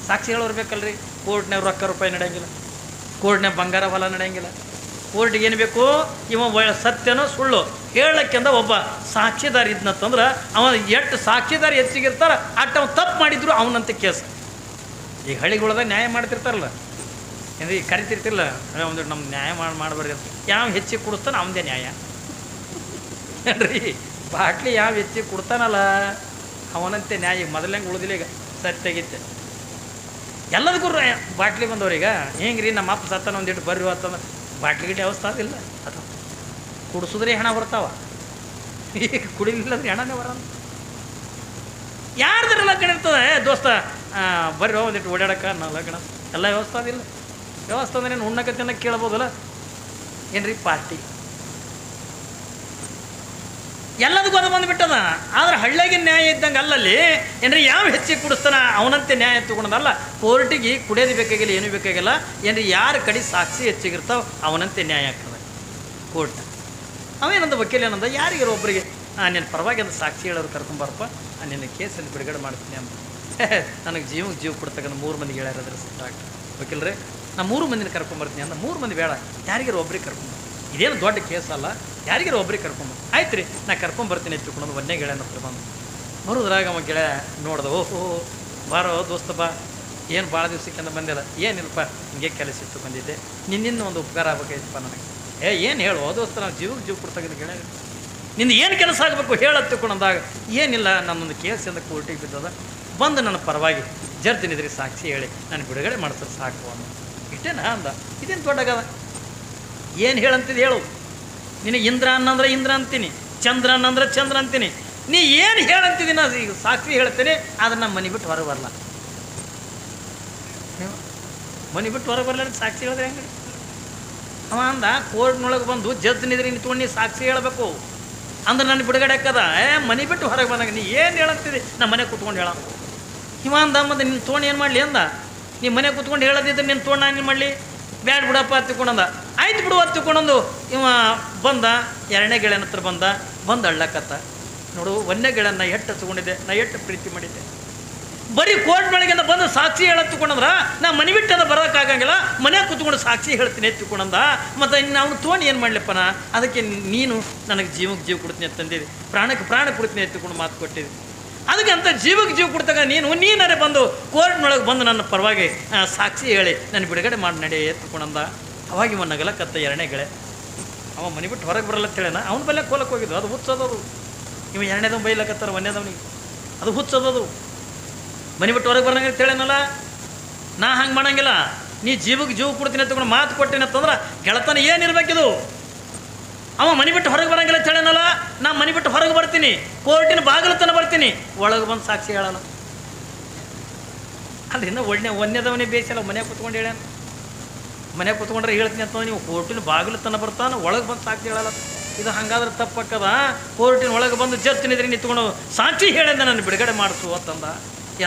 ಸಾಕ್ಷಿ ಹೇಳೋರು ಬೇಕಲ್ರಿ. ಕೋರ್ಟ್ನಾಗ ರೊಕ್ಕ ರೂಪಾಯಿ ನಡೆಯಂಗಿಲ್ಲ, ಕೋರ್ಟ್ನಾಗ ಬಂಗಾರ ಹೊಲ ನಡೆಯಂಗಿಲ್ಲ, ಕೋರ್ಟಿಗೆ ಏನು ಬೇಕು? ಇವ ಸತ್ಯನೋ ಸುಳ್ಳು ಹೇಳಕ್ಕೆಂದ ಒಬ್ಬ ಸಾಕ್ಷಿದಾರ ಇದ್ನಂತಂದ್ರೆ ಅವ ಎಷ್ಟು ಸಾಕ್ಷಿದಾರ ಹೆಚ್ಚಿಗಿರ್ತಾರ ಅಟ್ಟು ಅವ್ನು ತಪ್ಪು ಮಾಡಿದ್ರು ಅವನಂತೆ ಕೇಸ್. ಈಗ ಹಳ್ಳಿಗಳದಾಗ ನ್ಯಾಯ ಮಾಡ್ತಿರ್ತಾರಲ್ಲ, ಅಂದರೆ ಈಗ ಕರಿತಿರ್ತಿರಲ್ಲ, ಒಂದು ನಮ್ಮ ನ್ಯಾಯ ಮಾಡ್ಬಾರ್ದು ಅಂತ. ಯಾವ ಹೆಚ್ಚಿಗೆ ಕುಡಿಸ್ತಾನೆ ಅವನದೇ ನ್ಯಾಯ ರೀ. ಬಾಟ್ಲಿ ಯಾವ ಹೆಚ್ಚಿಗೆ ಕೊಡ್ತಾನಲ್ಲ ಅವನಂತೆ ನ್ಯಾಯ. ಈಗ ಮೊದಲಂಗೆ ಉಳಿದಿಲ್ಲ, ಈಗ ಸತ್ಯಾಗಿತ್ತೆ ಎಲ್ಲದಕ್ಕೂ ಬಾಟ್ಲಿ ಬಂದವ್ರೀಗ. ಹೆಂಗೆ ರೀ ನಮ್ಮ ಅಪ್ಪ ಸತ್ತಾನ ಒಂದಿಟ್ಟು ಬರ್ರಿ ಅಂತಂದ್ರೆ ಬಾಟ್ಲಿ ಗಿಟ್ಟಿ ಅವಸ್ಥೆ ಅದಿಲ್ಲ, ಅದು ಕುಡಿಸಿದ್ರೆ ಹಣ ಬರ್ತಾವ, ಈಗ ಕುಡಿಲಿಲ್ಲಂದ್ರೆ ಹಣನೇ ಬರೋಣ. ಯಾರ್ದ್ರ ಲಗ್ನ ಇರ್ತದೆ ದೋಸ್ತ, ಬರ್ರಿ ಒಂದಿಟ್ಟು ಓಡಾಡಕ್ಕೆ ನಾ ಲಗ್ನ ಎಲ್ಲ ವ್ಯವಸ್ಥೆ ಅದಿಲ್ಲ. ವ್ಯವಸ್ಥೆ ಅಂದ್ರೆ ಏನು ಉಣ್ಣಕ್ಕೆ ತಿನ್ನಕ್ಕೆ ಕೇಳ್ಬೋದಲ್ಲ, ಏನ್ರಿ ಪಾರ್ಟಿ ಎಲ್ಲದಕ್ಕೂ ಅದು ಬಂದುಬಿಟ್ಟದ. ಆದ್ರೆ ಹಳ್ಳಿಯಾಗಿನ ನ್ಯಾಯ ಇದ್ದಂಗೆ ಅಲ್ಲಲ್ಲಿ ಏನ್ರಿ ಯಾವ ಹೆಚ್ಚಿಗೆ ಕುಡಿಸ್ತಾನ ಅವನಂತೆ ನ್ಯಾಯ ತಗೊಂಡದಲ್ಲ. ಕೋರ್ಟಿಗೆ ಕುಡಿಯೋದು ಬೇಕಾಗಿಲ್ಲ, ಏನೂ ಬೇಕಾಗಿಲ್ಲ. ಏನ್ರಿ ಯಾರ ಕಡೆ ಸಾಕ್ಷಿ ಹೆಚ್ಚಿಗಿರ್ತಾವೆ ಅವನಂತೆ ನ್ಯಾಯ ಆಗ್ತದೆ ಕೋರ್ಟ್. ಅವೇನಂದ ವಕೀಲ ಏನಂದ, ಯಾರಿಗಾರ ಒಬ್ಬರಿಗೆ ನಿನ್ನ ಪರವಾಗಿ ಅಂತ ಸಾಕ್ಷಿ ಹೇಳೋರು ಕರ್ಕೊಂಬಾರಪ್ಪ, ನಿನ್ನ ಕೇಸಲ್ಲಿ ಬಿಡುಗಡೆ ಮಾಡ್ತೀನಿ ಅಂತ. ನನಗೆ ಜೀವಕ್ಕೆ ಜೀವ ಕೊಡ್ತಕ್ಕಂಥ 3 ಮಂದಿಗೆ ಹೇಳ್ಯಾರದ್ರ ಡಾಕ್ಟರ್ ವಕೀಲರೇ, ನಾ 3 ಮಂದಿನ ಕರ್ಕೊಂಬರ್ತೀನಿ ಅಂದ. 3 ಮಂದಿ ಬೇಡ, ಯಾರಿಗಾರ ಒಬ್ರಿಗೆ ಕರ್ಕೊಂಬ, ಇದೇನು ದೊಡ್ಡ ಕೇಸ್ ಅಲ್ಲ, ಯಾರಿಗಾರ ಒಬ್ರಿಗೆ ಕರ್ಕೊಂಬ. ಆಯ್ತು ರೀ, ನಾ ಕರ್ಕೊಂಬರ್ತೀನಿ ಎತ್ಕೊಂಡು ಒಂದೇ ಗೆಳೆಯನ ಹತ್ರ ಬಂದು ಬರೋದ್ರಾಗ ಅವ ಗೆಳೆಯ ನೋಡ್ದೆ, ಓಹೋ ಬಾರೋ ದೋಸ್ತ ಬಾ, ಏನು ಭಾಳ ದಿವ್ಸಕ್ಕಿಂತ ಬಂದಿಲ್ಲ. ಏನಿಲ್ಲಪ್ಪ ಹಿಂಗೆ ಕೆಲಸ ಇತ್ತು ಬಂದಿದ್ದೆ, ನಿನ್ನಿಂದ ಒಂದು ಉಪಕಾರ ಆಗ್ಬೇಕಾಯ್ತಪ್ಪ ನನಗೆ. ಏನು ಹೇಳು ದೋಸ್ತ, ನಾವು ಜೀವಕ್ಕೆ ಜೀವ ಕೊಡ್ತಾಗಿದ್ದ ಗೆಳೆಯ, ನಿಂದು ಏನು ಕೆಲಸ ಆಗಬೇಕು ಹೇಳತ್ತಿಕೊಂಡಂದಾಗ, ಏನಿಲ್ಲ ನನ್ನೊಂದು ಕೇಸಿಂದ ಕೋರ್ಟಿಗೆ ಬಿದ್ದದ, ಬಂದು ನನ್ನ ಪರವಾಗಿ ಜಡ್ಜಿನಿದ್ರಿ ಸಾಕ್ಷಿ ಹೇಳಿ ನಾನು ಬಿಡುಗಡೆ ಮಾಡ್ತಾರೆ ಸಾಕು ಅನ್ನೋ. ಇಷ್ಟೇನಾ ಅಂದ. ಇದೇನು ದೊಡ್ಡಗದ, ಏನು ಹೇಳಂತಿದ್ದು ಹೇಳು. ನಿನಗೆ ಇಂದ್ರ ಅನ್ನಂದ್ರೆ ಇಂದ್ರ ಅಂತೀನಿ, ಚಂದ್ರ ಅನ್ನಂದ್ರೆ ಚಂದ್ರ ಅಂತೀನಿ. ನೀ ಏನು ಹೇಳಂತಿದ್ದೀನಿ ನಾ ಈಗ ಸಾಕ್ಷಿ ಹೇಳ್ತೇನೆ, ಆದ್ರೆ ನಮ್ಮ ಮನೆ ಬಿಟ್ಟು ಹೊರಗೆ ಬರಲ್ಲ. ಮನೆ ಬಿಟ್ಟು ಹೊರಗೆ ಬರಲ್ಲ ಸಾಕ್ಷಿ ಹೇಳಿದ್ರೆ ಹೆಂಗೆ? ಅವ ಅಂದ, ಕೋರ್ಟ್ನೊಳಗೆ ಬಂದು ಜಡ್ಜ್ನಿದ್ರಿ ನಿಂತ್ಕೊಂಡು ನೀ ಸಾಕ್ಷಿ ಹೇಳಬೇಕು ಅಂದ್ರೆ ನನ್ನ ಬಿಡುಗಡೆ ಹಾಕದ. ಮನೆ ಬಿಟ್ಟು ಹೊರಗೆ ಬಂದಾಗ ನೀ ಏನು ಹೇಳಂತಿದ್ದಿ, ನಮ್ಮ ಮನೆ ಕೂತ್ಕೊಂಡು ಹೇಳ. ಇವ ಅಂದ, ಮತ್ತೆ ನಿನ್ನ ತೊಗೊಂಡು ಏನು ಮಾಡಲಿ ಅಂದ. ನೀ ಮನೆ ಕೂತ್ಕೊಂಡು ಹೇಳೋದಿದ್ರೆ ನಿನ್ನ ತೊಗೊಂಡು ನಾನು ಮಾಡಲಿ, ಬ್ಯಾಡ್ ಬಿಡಪ್ಪ ಹತ್ತಿಕೊಂಡಂದ. ಆಯ್ತು ಬಿಡು ಹತ್ತಿಕೊಂಡಂದು. ಇವ ಬಂದ, 2ನೇ ಗೆಳೆಯನ ಹತ್ರ ಬಂದು ಅಳ್ಳಕತ್ತ. ನೋಡು, 1ನೇ ಗೆಳೆಯನ್ನ ನಾ ಎಷ್ಟು ಹಚ್ಕೊಂಡಿದ್ದೆ, ನಾ ಎಷ್ಟು ಪ್ರೀತಿ ಮಾಡಿದ್ದೆ. ಬರೀ ಕೋರ್ಟ್ನೊಳಗಿಂದ ಬಂದು ಸಾಕ್ಷಿ ಹೇಳತ್ತಿಕೊಂಡಂದ್ರ ನಾ ಮನೆ ಬಿಟ್ಟದ ಬರೋಕ್ಕಾಗಂಗಿಲ್ಲ, ಮನೆ ಕೂತ್ಕೊಂಡು ಸಾಕ್ಷಿ ಹೇಳ್ತೀನಿ ಎತ್ತಿಕೊಂಡಂದ. ಮತ್ತು ಇನ್ನು ಅವನು ತೊಗೊಂಡು ಏನು ಮಾಡಲಿಪ್ಪ ನಾ, ಅದಕ್ಕೆ ನೀನು ನನಗೆ ಜೀವಕ್ಕೆ ಜೀವ ಕೊಡ್ತೀನಿ ಅಂತಂದಿರಿ, ಪ್ರಾಣಕ್ಕೆ ಪ್ರಾಣ ಕೊಡ್ತೀನಿ ಎತ್ತಿಕೊಂಡು ಮಾತು ಕೊಟ್ಟಿದ್ದಿ. ಅದಕ್ಕೆ ಅಂತ ಜೀವಕ್ಕೆ ಜೀವ ಕೊಡ್ತಾಗ ನೀನಾರೆ ಬಂದು ಕೋರ್ಟ್ನೊಳಗೆ ಬಂದು ನನ್ನ ಪರವಾಗಿ ಸಾಕ್ಷಿ ಹೇಳಿ ನಾನು ಬಿಡುಗಡೆ ಮಾಡಿ ನಡೆ ಎತ್ತುಕೊಂಡಂದ. ಅವಾಗ ಇವ ನಗಲಕತ್ತ 2ನೇ ಗೆಳೆ. ಅವ ಮನೆ ಬಿಟ್ಟು ಹೊರಗೆ ಬರಲ್ಲ ಅಂತೇಳೇನ, ಅವನ ಬಲ್ಲೆ ಕೋಲಕ್ಕೆ ಹೋಗಿದ್ದು, ಅದು ಹುಚ್ಚೋದದು. ಇವ 2ನೇದವ ಬೈಲಕತ್ತಾರ, 1ನೇದವನಿಗೆ ಅದು ಹುಚ್ಚೋದದು. ಮನೆ ಬಿಟ್ಟು ಹೊರಗೆ ಬರಂಗೆ ಅಂತೇಳೇನಲ್ಲ, ನಾ ಹಂಗೆ ಮಾಡಂಗಿಲ್ಲ. ನೀ ಜೀವಕ್ಕೆ ಜೀವ ಕೊಡ್ತೀನಿ ಅಂತಕೊಂಡು ಮಾತು ಕೊಟ್ಟಿನಿ ಅಂತಂದ್ರೆ ಗೆಳತನ ಏನಿರ್ಬೇಕಿದು. ಅವ ಮನೆ ಬಿಟ್ಟು ಹೊರಗೆ ಬರಂಗಿಲ್ಲ ಅಂತೇಳೇನಲ್ಲ, ನಾ ಮನೆ ಬಿಟ್ಟು ಹೊರಗೆ ಬರ್ತೀನಿ, ಕೋರ್ಟಿನ ಬಾಗಿಲು ತನಕ ಬರ್ತೀನಿ, ಒಳಗೆ ಬಂದು ಸಾಕ್ಷಿ ಹೇಳಲ್ಲ. ಅಲ್ಲ, ಇನ್ನು 1ನೇದವನೇ ಬೇಯಿಸಲ್ಲ, ಮನೆ ಕೂತ್ಕೊಂಡು ಹೇಳ್ಯಾನ. ಮನೆ ಕೂತ್ಕೊಂಡ್ರೆ ಹೇಳ್ತೀನಿ ಅಂತ ನೀವು ಕೋರ್ಟಿನ ಬಾಗಿಲು ತನಕ ಬರ್ತಾನೆ, ಒಳಗೆ ಬಂದು ಸಾಕ್ಷಿ ಹೇಳಲ್ಲ. ಇದು ಹಂಗಾದ್ರೆ ತಪ್ಪಕ್ಕದ. ಕೋರ್ಟಿನ ಒಳಗೆ ಬಂದು ಜಡ್ಜ್ನಿದ್ರಿ ನಿಂತ್ಕೊಂಡು ಸಾಕ್ಷಿ ಹೇಳಿಂದ ನಾನು ಬಿಡುಗಡೆ ಮಾಡಿಸು ಅಂತಂದ.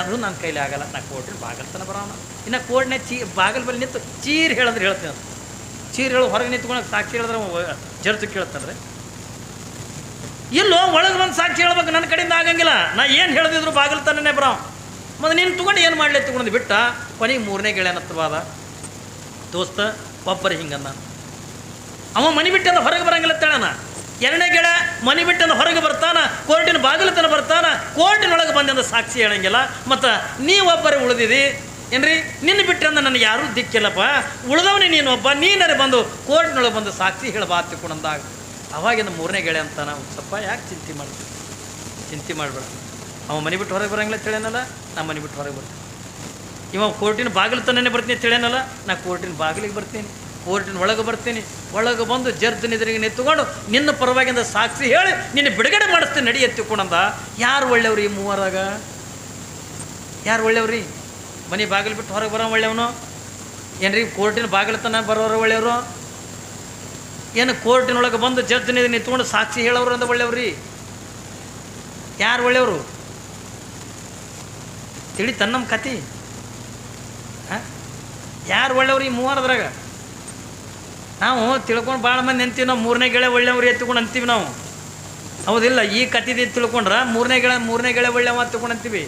ಅದು ನನ್ನ ಕೈಲಿ ಆಗಲ್ಲ, ನಾ ಕೋರ್ಟಿನ ಬಾಗಿಲು ತನಕ ಬರೋಣ. ಇನ್ನು ಕೋರ್ಟ್ನೇ ಬಾಗಿಲು ಬಲ್ಲಿ ನಿಂತು ಚೀರ್ ಹೇಳಿದ್ರೆ ಹೇಳ್ತೀನಿ ಅಂತ. ಚೀರ್ ಹೇಳೋ ಹೊರಗೆ ನಿಂತ್ಕೊಂಡು ಸಾಕ್ಷಿ ಹೇಳಿದ್ರೆ ಜಡ್ಜ್ ಕೇಳ್ತಾರೆ. ಇಲ್ಲೋ ಒಳಗೆ ಬಂದು ಸಾಕ್ಷಿ ಹೇಳ್ಬೇಕು, ನನ್ನ ಕಡೆಯಿಂದ ಆಗಂಗಿಲ್ಲ. ನಾ ಏನು ಹೇಳ್ದಿದ್ರು ಬಾಗಿಲು ತನನೇ ಬರೋ. ಮತ್ತು ನೀನು ತೊಗೊಂಡು ಏನು ಮಾಡಲಿ ತೊಗೊಂಡು ಬಿಟ್ಟ. ಕೊನೆಗೆ 3ನೇ ಗೆಳೆಯನ ಹತ್ರವಾದ, ದೋಸ್ತ ಒಬ್ಬರು ಹಿಂಗನ್ನ. ಅವ ಮನೆ ಬಿಟ್ಟಂದ ಹೊರಗೆ ಬರಂಗಿಲ್ಲ ಅಂತೇಳಣ. 2ನೇ ಗೆಳೆ ಮನೆ ಬಿಟ್ಟಂದ ಹೊರಗೆ ಬರ್ತಾನ, ಕೋರ್ಟಿನ ಬಾಗಿಲು ತನಕ ಬರ್ತಾನ, ಕೋರ್ಟಿನೊಳಗೆ ಬಂದಿಂದ ಸಾಕ್ಷಿ ಹೇಳಂಗಿಲ್ಲ. ಮತ್ತು ನೀವೊಬ್ಬರೇ ಉಳಿದಿದಿ ಏನ್ರಿ, ನಿನ್ನ ಬಿಟ್ಟಂದ ನನಗೆ ಯಾರೂ ದಿಕ್ಕಿಲ್ಲಪ್ಪ, ಉಳಿದವನೇ ನೀನು ಒಬ್ಬ, ನೀನರೆ ಬಂದು ಕೋರ್ಟ್ನೊಳಗೆ ಬಂದು ಸಾಕ್ಷಿ ಹೇಳಬಾತಿಕೊಂಡಂದಾಗ ಅವಾಗಿಂದ 3ನೇ ಗೆಳೆ ಅಂತ ನಾವು ಸ್ವಲ್ಪ ಯಾಕೆ ಚಿಂತೆ ಮಾಡ್ತೀವಿ? ಚಿಂತೆ ಮಾಡಬೇಡ. ಅವ ಮನೆ ಬಿಟ್ಟು ಹೊರಗೆ ಬರಂಗಿಲ್ಲ ಅಂತೇಳೇನಲ್ಲ, ನಾ ಮನೆ ಬಿಟ್ಟು ಹೊರಗೆ ಬರ್ತೀನಿ. ಇವ ಕೋರ್ಟಿನ ಬಾಗಿಲು ತನ್ನೇ ಬರ್ತೀನಿ ಅಂತೇಳೇನಲ್ಲ, ನಾ ಕೋರ್ಟಿನ ಬಾಗಿಲಿಗೆ ಬರ್ತೀನಿ, ಕೋರ್ಟಿನ ಒಳಗೆ ಬರ್ತೀನಿ. ಒಳಗೆ ಬಂದು ಜಡ್ಜ್ನಿದ್ರಿಗೆ ನಿಂತ್ಕೊಂಡು ನಿನ್ನ ಪರವಾಗಿಂದ ಸಾಕ್ಷಿ ಹೇಳಿ ನಿನ್ನ ಬಿಡುಗಡೆ ಮಾಡಿಸ್ತೀನಿ ನಡಿ ಎತ್ತಿಕೊಂಡಂದ. ಯಾರು ಒಳ್ಳೆಯವ್ರಿ ಈ 3ರಾಗ? ಯಾರು ಒಳ್ಳೆಯವ್ರಿ? ಮನೆ ಬಾಗಿಲು ಬಿಟ್ಟು ಹೊರಗೆ ಬರೋ ಒಳ್ಳೆಯವನು ಏನ್ರಿ? ಕೋರ್ಟಿನ ಬಾಗಿಲು ತನ ಬರೋರು ಒಳ್ಳೆಯವರು ಏನು? ಕೋರ್ಟಿನೊಳಗೆ ಬಂದು ಜಡ್ಜ್ನಿದ್ರೆ ನಿಂತ್ಕೊಂಡು ಸಾಕ್ಷಿ ಹೇಳೋರು ಅಂದ ಒಳ್ಳೆಯವ್ರಿ? ಯಾರು ಒಳ್ಳೆಯವರು ತಿಳಿ ತನ್ನಮ್ಮ ಕತಿ? ಯಾರು ಒಳ್ಳೆಯವ್ರು ಈ 3ರದ್ರಾಗ? ನಾವು ತಿಳ್ಕೊಂಡು ಭಾಳ ಮಂದಿ ಅಂತೀವಿ, ನಾವು 3ನೇ ಗೆಳೆ ಒಳ್ಳೆಯವ್ರು ಎತ್ಕೊಂಡು ಅಂತೀವಿ ನಾವು. ಹೌದಿಲ್ಲ? ಈ ಕತ್ತಿದ್ದು ತಿಳ್ಕೊಂಡ್ರೆ 3ನೇ ಗೆಳೆ ಒಳ್ಳೆಯವ ಎತ್ಕೊಂಡು ಅಂತೀವಿ.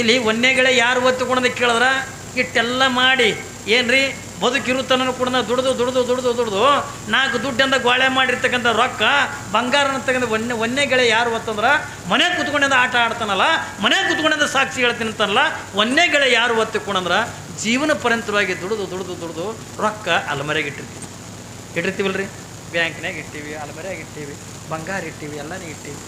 ಇಲ್ಲಿ 1ನೇ ಗೆಳೆ ಯಾರು ಒತ್ತುಕೊಂಡೋದಕ್ಕೆ ಕೇಳಿದ್ರೆ ಇಟ್ಟೆಲ್ಲ ಮಾಡಿ ಏನ್ರಿ ಬದುಕಿರುತ್ತನೂ ಕೂಡ ದುಡ್ದು ದುಡ್ದು ದುಡ್ದು ದುಡ್ದು 4 ದುಡ್ಡಿಂದ ಗೋಳೆ ಮಾಡಿರ್ತಕ್ಕಂಥ ರೊಕ್ಕ ಬಂಗಾರನ ತಗೊಂಡು ಒಂದೇ ಗೆಳೆ ಯಾರು ಒತ್ತಂದ್ರೆ ಮನೆಗೆ ಕೂತ್ಕೊಂಡಿಂದ ಆಟ ಆಡ್ತಾನಲ್ಲ, ಮನೆಗೆ ಕೂತ್ಕೊಂಡಿಂದ ಸಾಕ್ಷಿ ಹೇಳ್ತೀನಿ ಅಂತಾನಲ್ಲ, ಒಂದೇ ಗೆಳೆ ಯಾರು ಒತ್ತಿಕೊಂಡಂದ್ರೆ ಜೀವನ ಪರ್ಯಂತವಾಗಿ ದುಡ್ದು ದುಡ್ದು ದುಡ್ದು ರೊಕ್ಕ ಅಲ್ಮರೆಗೆ ಇಟ್ಟಿರ್ತೀವಲ್ರಿ. ಬ್ಯಾಂಕ್ನಾಗ ಇಟ್ಟೀವಿ, ಅಲ್ಮರೆಯಾಗಿ ಇಟ್ಟೀವಿ, ಬಂಗಾರ ಇಟ್ಟೀವಿ, ಎಲ್ಲನೇ ಇಟ್ಟೀವಿ.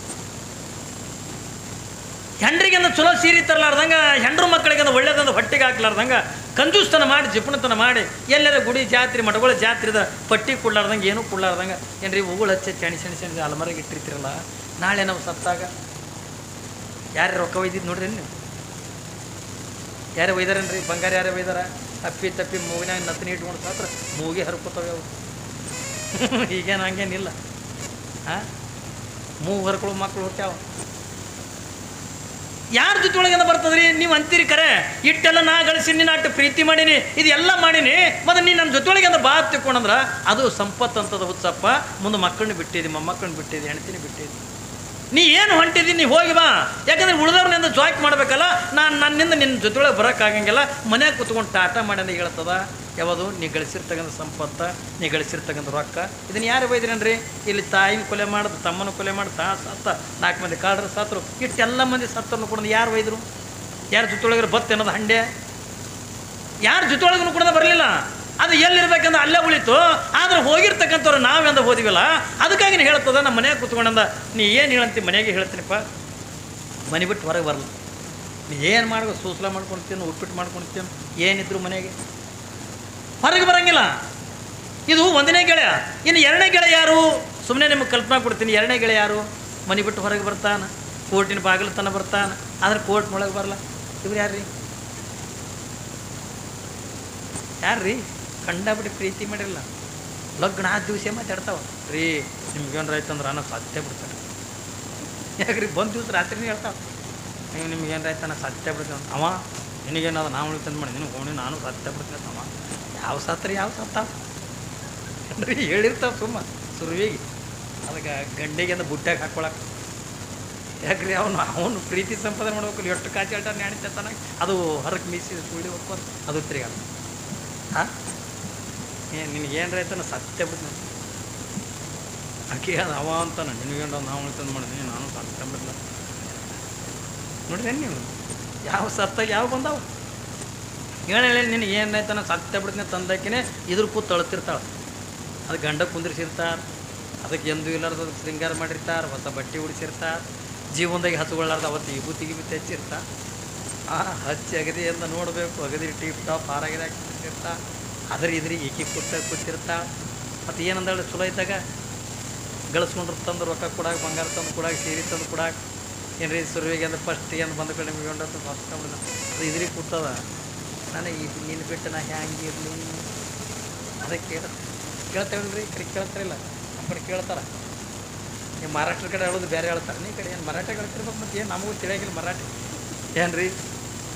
ಹೆಂಡ್ರಿಗೆಂದ ಚಲೋ ಸೀರೆ ತರಲಾರ್ದಂಗೆ, ಹೆಂಡ್ರ ಮಕ್ಕಳಿಗೆಂದ ಒಳ್ಳೇದಂದ ಹೊಟ್ಟೆಗೆ ಹಾಕ್ಲಾರ್ದಂಗೆ, ಕಂಜೂಸ್ತನ ಮಾಡಿ ಜಿಪುಣತನ ಮಾಡಿ ಎಲ್ಲರ ಗುಡಿ ಜಾತ್ರೆ ಮಠಗಳ ಜಾತ್ರೆದ ಪಟ್ಟಿ ಕೊಡ್ಲಾರ್ದಂಗೆ, ಏನೂ ಕೊಡ್ಲಾರ್ದಂಗೆ ಏನ್ರಿ ಹೂಗಳು ಹಚ್ಚಿ ಸೆಣಿ ಅಲ್ಮರೆಗೆ ಇಟ್ಟಿರ್ತೀರಲ್ಲ, ನಾಳೆ ನಾವು ಸತ್ತಾಗ ಯಾರು ರೊಕ್ಕ ಒಯ್ದಿದ್ದು ನೋಡ್ರಿ ನೀವು? ಯಾರೇ ಒಯ್ದಾರೇನ್ರಿ? ಬಂಗಾರ ಯಾರೇ ಒಯ್ದಾರ? ತಪ್ಪಿ ಮೂಗಿನಾಗ ನತ್ತನಿ ಇಟ್ಕೊಂಡು ಸಾತ್ರ ಮೂಗಿ ಹರ್ಕೋತವೆ ಅವು. ಈಗೇನು ಹಂಗೇನಿಲ್ಲ. ಮೂಗು ಹರ್ಕೊಳ್ಳೋ ಮಕ್ಕಳು ಹುಟ್ಟ್ಯಾವ. ಯಾರ ಜೊತೆ ಒಳಗೆಂದ ಬರ್ತದ್ರಿ? ನೀವು ಅಂತೀರಿ ಕರೆ, ಇಟ್ಟೆಲ್ಲ ನಾ ಗಳಿಸಿ ನಿನ್ನ ಅಟ್ಟು ಪ್ರೀತಿ ಮಾಡೀನಿ, ಇದೆಲ್ಲ ಮಾಡೀನಿ, ಮತ್ತು ನೀನು ನನ್ನ ಜೊತೆಯೊಳಗೆಂದ ಬಾ ತಿಳ್ಕೊಂಡ್ರೆ ಅದು ಸಂಪತ್ತು ಅಂತದ ಹುಚ್ಚಪ್ಪ. ಮುಂದೆ ಮಕ್ಕಳನ್ನ ಬಿಟ್ಟಿದ್ದಿ, ಮೊಮ್ಮಕ್ಕಳನ್ನ ಬಿಟ್ಟಿದ್ದಿ, ಹೆಣ್ತಿನಿ ಬಿಟ್ಟಿದ್ದಿ. ನೀ ಏನು ಹೊಂಟಿದ್ದೀನಿ, ನೀ ಹೋಗಿ ಬಾ. ಯಾಕಂದ್ರೆ ಉಳಿದವ್ರನ್ನಿಂದ ಜಾಯ್ಕ್ ಮಾಡಬೇಕಲ್ಲ. ನನ್ನಿಂದ ನಿನ್ನ ಜೊತೆಯೊಳಗೆ ಬರೋಕ್ಕಾಗಂಗಿಲ್ಲ. ಮನ್ಯಾಗ ಕೂತ್ಕೊಂಡು ಟಾಟಾ ಮಾಡ್ಯಂದ ಹೇಳ್ತದ. ಯಾವುದು? ನೀ ಗಳಿಸಿರ್ತಕ್ಕಂಥ ಸಂಪತ್ತು, ನೀ ಗಳಿಸಿರ್ತಕ್ಕಂಥ ರೊಕ್ಕ, ಇದನ್ನು ಯಾರು ಬೈದ್ರೇನ್ರಿ? ಇಲ್ಲಿ ತಾಯಿನ ಕೊಲೆ ಮಾಡೋದು, ತಮ್ಮನ ಕೊಲೆ ಮಾಡಿ ಸತ್ತ 4 ಮಂದಿ ಕಾಡ್ರು ಸತ್ತರು, ಇಷ್ಟೆಲ್ಲ ಮಂದಿ ಸತ್ತರನ್ನು ಕೂಡ ಯಾರು ಬೈದರು? ಯಾರು ಜೊತೆಯೊಳಗೆ ಬತ್ತು ಅನ್ನೋದು ಹಂಡೆ? ಯಾರು ಜೊತೆಯೊಳಗೂ ಕೂಡ ಬರಲಿಲ್ಲ. ಅದು ಎಲ್ಲಿರ್ಬೇಕಂದ್ರೆ ಅಲ್ಲೇ ಉಳಿತು. ಆದ್ರೆ ಹೋಗಿರ್ತಕ್ಕಂಥವ್ರು ನಾವೆಂದ ಹೋದಿವಲ್ಲ, ಅದಕ್ಕಾಗಿ ಹೇಳ್ತದ. ನಮ್ಮ ಮನೆಯಾಗ ಕೂತ್ಕೊಂಡಂದ ನೀ ಏನು ಹೇಳಂತಿ? ಮನೆಯಾಗೆ ಹೇಳ್ತೀನಿಪ್ಪ, ಮನೆ ಬಿಟ್ಟು ಹೊರಗೆ ಬರಲ್ಲ. ನೀ ಏನು ಮಾಡ್ಬೇಕು? ಸೂಸ್ಲ ಮಾಡ್ಕೊಳ್ತೀನಿ, ಉಪ್ಪಿಟ್ಟು ಮಾಡ್ಕೊಳ್ತೀನಿ, ಏನಿದ್ರು ಮನೆಗೆ ಹೊರಗೆ ಬರೋಂಗಿಲ್ಲ. ಇದು 1ನೇ ಗೆಳೆಯ. ಇನ್ನು 2ನೇ ಗೆಳೆಯ ಯಾರು? ಸುಮ್ಮನೆ ನಿಮಗೆ ಕಲ್ಪನಾ ಕೊಡ್ತೀನಿ. 2ನೇ ಗೆಳೆಯ ಯಾರು? ಮನೆ ಬಿಟ್ಟು ಹೊರಗೆ ಬರ್ತಾನೆ, ಕೋರ್ಟಿನ ಬಾಗಿಲು ತನಕ ಬರ್ತಾನೆ, ಆದ್ರೆ ಕೋರ್ಟ್ನೊಳಗೆ ಬರಲ್ಲ. ಇವ್ರು ಯಾರ್ರೀ? ಯಾರ್ರೀ? ಕಂಡಾಬಿಟ್ಟು ಪ್ರೀತಿ ಮಾಡಿರಲ್ಲ, ಲಗ್ನ ಆದ ದಿವಸ ಮಾತಾಡ್ತಾವ ರೀ, ನಿಮ್ಗೇನು ಆಯ್ತಂದ್ರೆ ನಾನು ಸತ್ಯ ಬಿಡ್ತಾರೆ. ಯಾಕ್ರಿ? ಬಂದು ದಿವಸ ರಾತ್ರಿನೇ ಹೇಳ್ತಾವ, ನೀವು ನಿಮ್ಗೇನು ಆಯ್ತು ನಾನು ಸತ್ಯ ಬಿಡ್ತೇನೆ. ಅವ ನಿನಗೇನದ ನಾವು ಉಳಿತಂದು ಮಾಡಿ ನಿನಗೆ ಹೋಗಿ ನಾನು ಸತ್ಯ ಬಿಡ್ತೇನೆ. ಅವ ಯಾವ ಸತ್ರಿ ಯಾವ ಸತ್ತಾವ ರೀ ಹೇಳಿರ್ತಾವ ಸುಮ್ಮ ಸುರುವಿಗೆ. ಅದಕ್ಕೆ ಗಂಡಿಗೆಂದ ಬುಟ್ಟಾಗ ಹಾಕ್ಕೊಳಕ್ಕೆ. ಯಾಕ್ರಿ? ಅವನು ಪ್ರೀತಿ ಸಂಪಾದನೆ ಮಾಡ್ಬೇಕು. ಎಷ್ಟು ಕಾಚಿ ಆಟ ನಾಣಿತಾನ, ಅದು ಹೊರಗೆ ಮೀಸಿ ಸುಳ್ಳಿ ಹೋಗ್ಕೊಂಡು ಅದು ತಿರ್ಗಾಡ. ನಿನಗೇನು ರೈತನ ಸತ್ಯ ಬಿಡ್ತಾನೆ. ಆಕೆ ಅದು ಅವ ಅಂತಾನೆ, ನಿನಗೇನು ನಾವು ಉಳಿತಂದು ಮಾಡಿದ್ವಿ ನಾನು ಸತ್ಯ ಬಿಡಲ್ಲ. ನೋಡ್ರಿ ನೀವು ಯಾವ ಸತ್ತಾಗ ಯಾವ ಬಂದಾವ? ಹೇಳಿ ನಿನಗೆ ಏನಾಯ್ತಾನ ಸತ್ಯ ಬಿಡ್ತೀನಿ ತಂದಾಕಿನೇ ಇದ್ರ ಕೂತು ಅಳ್ತಿರ್ತಾಳೆ. ಅದು ಗಂಡ ಕುಂದಿರ್ಸಿರ್ತಾರೆ, ಅದಕ್ಕೆ ಎಂದೂ ಇಲ್ಲಾರ್ದು ಅದಕ್ಕೆ ಶೃಂಗಾರ ಮಾಡಿರ್ತಾರೆ, ಹೊಸ ಬಟ್ಟೆ ಉಡಿಸಿರ್ತಾರೆ, ಜೀವನದಾಗಿ ಹಚ್ಕೊಳ್ಳಾರ್ದು ಅವತ್ತು ವಿಭೂತಿ ಹಚ್ಚಿರ್ತಾರೆ. ಹಚ್ಚಿ ಅಗದಿ ಎಂದು ನೋಡಬೇಕು, ಅಗದಿ ಟಿಪ್ ಟಾಪ್ ಹಾರಾಗಿದ ಹಾಕಿರ್ತಾ, ಅದ್ರ ಇದ್ರಿಗೆ ಈಕಿ ಕೂತಿರ್ತಾ. ಮತ್ತು ಏನಂದೇಳಿ ಚಲೋ ಇದ್ದಾಗ ಗಳಿಸ್ಕೊಂಡ್ರು ತಂದು ರೊಕ್ಕ ಕೊಡಾಕ, ಬಂಗಾರ ತಂದು ಕೊಡಾಕ, ಸೀರೆ ತಂದು ಕೊಡಾಕ, ಏನ್ರಿ ಸುರುವಿಗೆ ಅಂದ್ರೆ ಫಸ್ಟ್ ಏನು ಬಂದ ಕಡೆ ನಿಮ್ಗೆ ಅದು ಇದ್ರಿಗೆ ಕೂತದ. ನನಗೆ ಇದು ನೀನು ಬಿಟ್ಟು ನಾ ಹ್ಯಾಂಗಿರಲಿ ಅದಕ್ಕೆ ಕೇಳ್ತೇವಲ್ರಿ. ಕಡೆ ಕೇಳ್ತಾರಿಲ್ಲ, ನಮ್ಮ ಕಡೆ ಕೇಳ್ತಾರೆ. ನೀವು ಮಹಾರಾಷ್ಟ್ರ ಕಡೆ ಹೇಳೋದು ಬೇರೆ ಹೇಳ್ತಾರೆ, ನೀ ಕಡೆ ಏನು ಮರಾಠಿ ಹೇಳ್ತಿರ್ಬೇಕು. ಮತ್ತು ಏನು ನಮಗೂ ತಿಳಿಯಾಗಿಲ್ಲ ಮರಾಠಿ ಏನು ರೀ?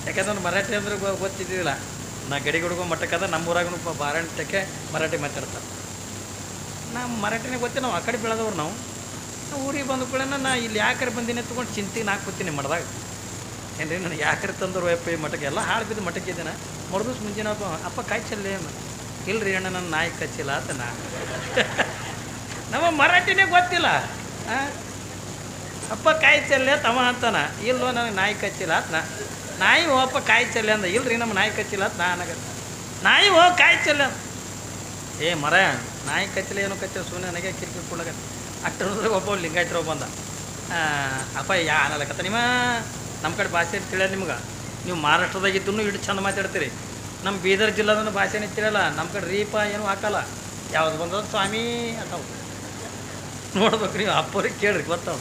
ಯಾಕಂದ್ರೆ ಮರಾಠಿ ಅಂದ್ರೆ ಗೊತ್ತಿದ್ದಿಲ್ಲ. ನಾ ಗಡಿ ಹುಡುಗೋ ಮಟ್ಟಕ್ಕದ ನಮ್ಮೂರಾಗೂ ಬಾರಾಟಕ್ಕೆ ಮರಾಠಿ ಮಾತಾಡ್ತಾರೆ. ನಮ್ಮ ಮರಾಠಿನೇ ಗೊತ್ತಿಲ್ಲ, ನಾವು ಆ ಕಡೆ ಬೆಳೆದವ್ರು. ನಾವು ಊರಿಗೆ ಬಂದ ಕೂಡ ನಾ ಇಲ್ಲಿ ಯಾಕರೆ ಬಂದಿನಿ ತೊಗೊಂಡು ಚಿಂತೆಗೆ ನಾಲ್ಕು ಮಠದಾಗ. ಏನು ರೀ ನನಗೆ ಯಾಕರೆ ತಂದರು ಅಪ್ಪ ಈ ಮಠಕ್ಕೆ ಎಲ್ಲ ಹಾಳು ಬಿದ್ದು ಮಠಕ್ಕೆ ಇದ್ದೇನೆ. ಮರುದಿವ್ಸ ಮುಂಜಾನೆ ಅಪ್ಪ ಕಾಯಿ ಚೆಲ್ಲಿ ಏನು ಇಲ್ರಿ ಅಣ್ಣ ನನ್ನ ನಾಯಿ ಕಚ್ಚಿಲ್ಲ ಅಂತ ನಮ್ಮ ಮರಾಠಿನೇ ಗೊತ್ತಿಲ್ಲ. ಅಪ್ಪ ಕಾಯಿ ಚೆಲ್ಲೆ ತಮ್ಮ ಅಂತಾನ, ಇಲ್ವೋ ನನಗೆ ನಾಯಿ ಕಚ್ಚಿಲ್ಲ ಅಂತ ನಾಯಿ ಅಪ್ಪ ಕಾಯಿ ಚೆಲ್ಲೆ ಅಂದ, ಇಲ್ರಿ ನಮ್ಮ ನಾಯಿ ಕಚ್ಚಿಲ್ಲ ಅಂತ ನಾನಾಗತ್ತೆ. ನಾಯಿ ಕಾಯಿ ಚೆಲ್ಲೆ ಅಂತ ಮರ ನಾಯಿ ಕಚ್ಚಿಲ್ಲ ಏನೋ ಕಚ್ಚಿಲ್ಲ ಸುಮ್ಮನೆ ನನಗೆ ಕಿರಿಕಿರಿ ಕೊಡಗತ್ತೆ. ಅಷ್ಟರ ಒಬ್ಬ ಲಿಂಗಾಯತರ ಬಂದ, ಅಪ್ಪ ಯಾ ಅನ್ನಲಕತ್ತ ನಿಮ್ಮ ನಮ್ಮ ಕಡೆ ಭಾಷೆ ತಿಳಿಯೋದು ನಿಮ್ಗೆ. ನೀವು ಮಹಾರಾಷ್ಟ್ರದಾಗಿದ್ದೂ ಇಟ್ಟು ಚಂದ ಮಾತಾಡ್ತೀರಿ, ನಮ್ಮ ಬೀದರ್ ಜಿಲ್ಲಾದ ಭಾಷೆನೇ ತಿಳಿಯಲ್ಲ. ನಮ್ಮ ಕಡೆ ರೀಪ ಏನೂ ಹಾಕಲ್ಲ, ಯಾವ್ದು ಬಂದದ ಸ್ವಾಮಿ ಅಂತಾವ. ನೋಡ್ಬೇಕು ನೀವು ಅಪ್ಪರಿಗೆ ಕೇಳ್ರಿ ಗೊತ್ತಾವ.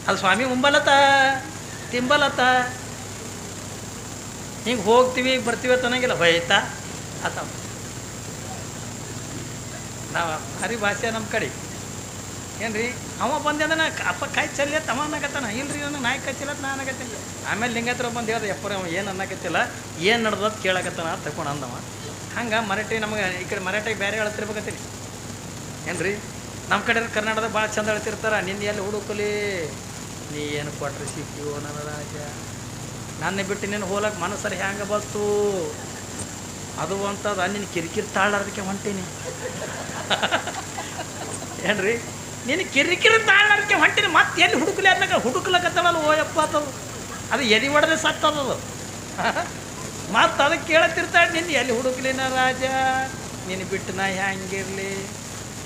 ಅದು ಸ್ವಾಮಿ ಉಂಬಲತ್ತ ತಿಂಬಲತ್ತ ಹಿಂಗೆ ಹೋಗ್ತೀವಿ ಬರ್ತೀವಿ ಅನ್ನಂಗಿಲ್ಲ, ಬೈತಾ ಆತಾವ. ನಾವು ಹರಿ ಭಾಷೆ ನಮ್ಮ ಕಡೆ ಏನು ರೀ. ಅವ ಬಂದೆ ಅಂದ್ರೆ ಅಪ್ಪ ಕಾಯಿ ಚೆಲ್ಲಿ ತಮ್ಮ ಅನ್ನಕತ್ತಾನ, ಇಲ್ರಿ ನನಗೆ ನಾಯಿ ಕಚ್ಚಿಲ್ಲ ನಾನು ಅನ್ನಕತ್ತೀನಿ. ಆಮೇಲೆ ಲಿಂಗಾಯತ್ರ ಬಂದು ಹೇಳ್ದೆ ಎಪ್ಪರ ಅವ ಏನು ಅನ್ನಕತ್ತಿಲ್ಲ, ಏನು ನಡೆದ ಕೇಳಕತ್ತಾನ ತಗೊಂಡು ಅಂದವ. ಹಂಗೆ ಮರಾಠಿ ನಮಗೆ ಈ ಕಡೆ ಮರಾಠಿಗೆ ಬೇರೆ ಹೇಳ್ತಿರ್ಬೇಕತ್ತೀನಿ ಏನು ರೀ. ನಮ್ಮ ಕಡೆ ಕರ್ನಾಟಕದಾಗ ಭಾಳ ಚಂದ ಹೇಳ್ತಿರ್ತಾರೆ. ನಿಂದು ಎಲ್ಲಿ ಹುಡುಕಲಿ, ನೀ ಏನು ಕೊಟ್ರೆ ಸಿಕ್ಕಿವೋ ನನ್ನ ರಾಜ, ನನ್ನ ಬಿಟ್ಟು ನೀನು ಹೋಲಕ್ಕೆ ಮನಸ್ಸರಿ ಹ್ಯಾಂಗೆ ಬಂತು. ಅದು ಅಂತದ ನಿನ್ನ ಕಿರಿಕಿರಿ ತಾಳಾರ್ದಕ್ಕೆ ಹೊಂಟೀನಿ ಏನ್ರಿ ನೀನು ಕಿರಿಕಿರಿ ತಾಳಾರ್ದಕ್ಕೆ ಹೊಂಟೀನಿ ಮತ್ತೆ ಎಲ್ಲಿ ಹುಡುಕ್ಲಿ ಅನ್ನಕ ಹುಡುಕ್ಲಕತ್ತವಲ್ಲ ಓ ಯಪ್ಪ ಅಂತದು ಅದು ಎದಿ ಹೊಡೆದೇ ಸತ್ತದದು ಮತ್ತು ಅದಕ್ಕೆ ಕೇಳತ್ತಿರ್ತಾಳೆ ನಿನ್ನ ಎಲ್ಲಿ ಹುಡುಕ್ಲಿನ ರಾಜ ನೀನು ಬಿಟ್ಟು ನಾ ಹ್ಯಾಂಗಿರಲಿ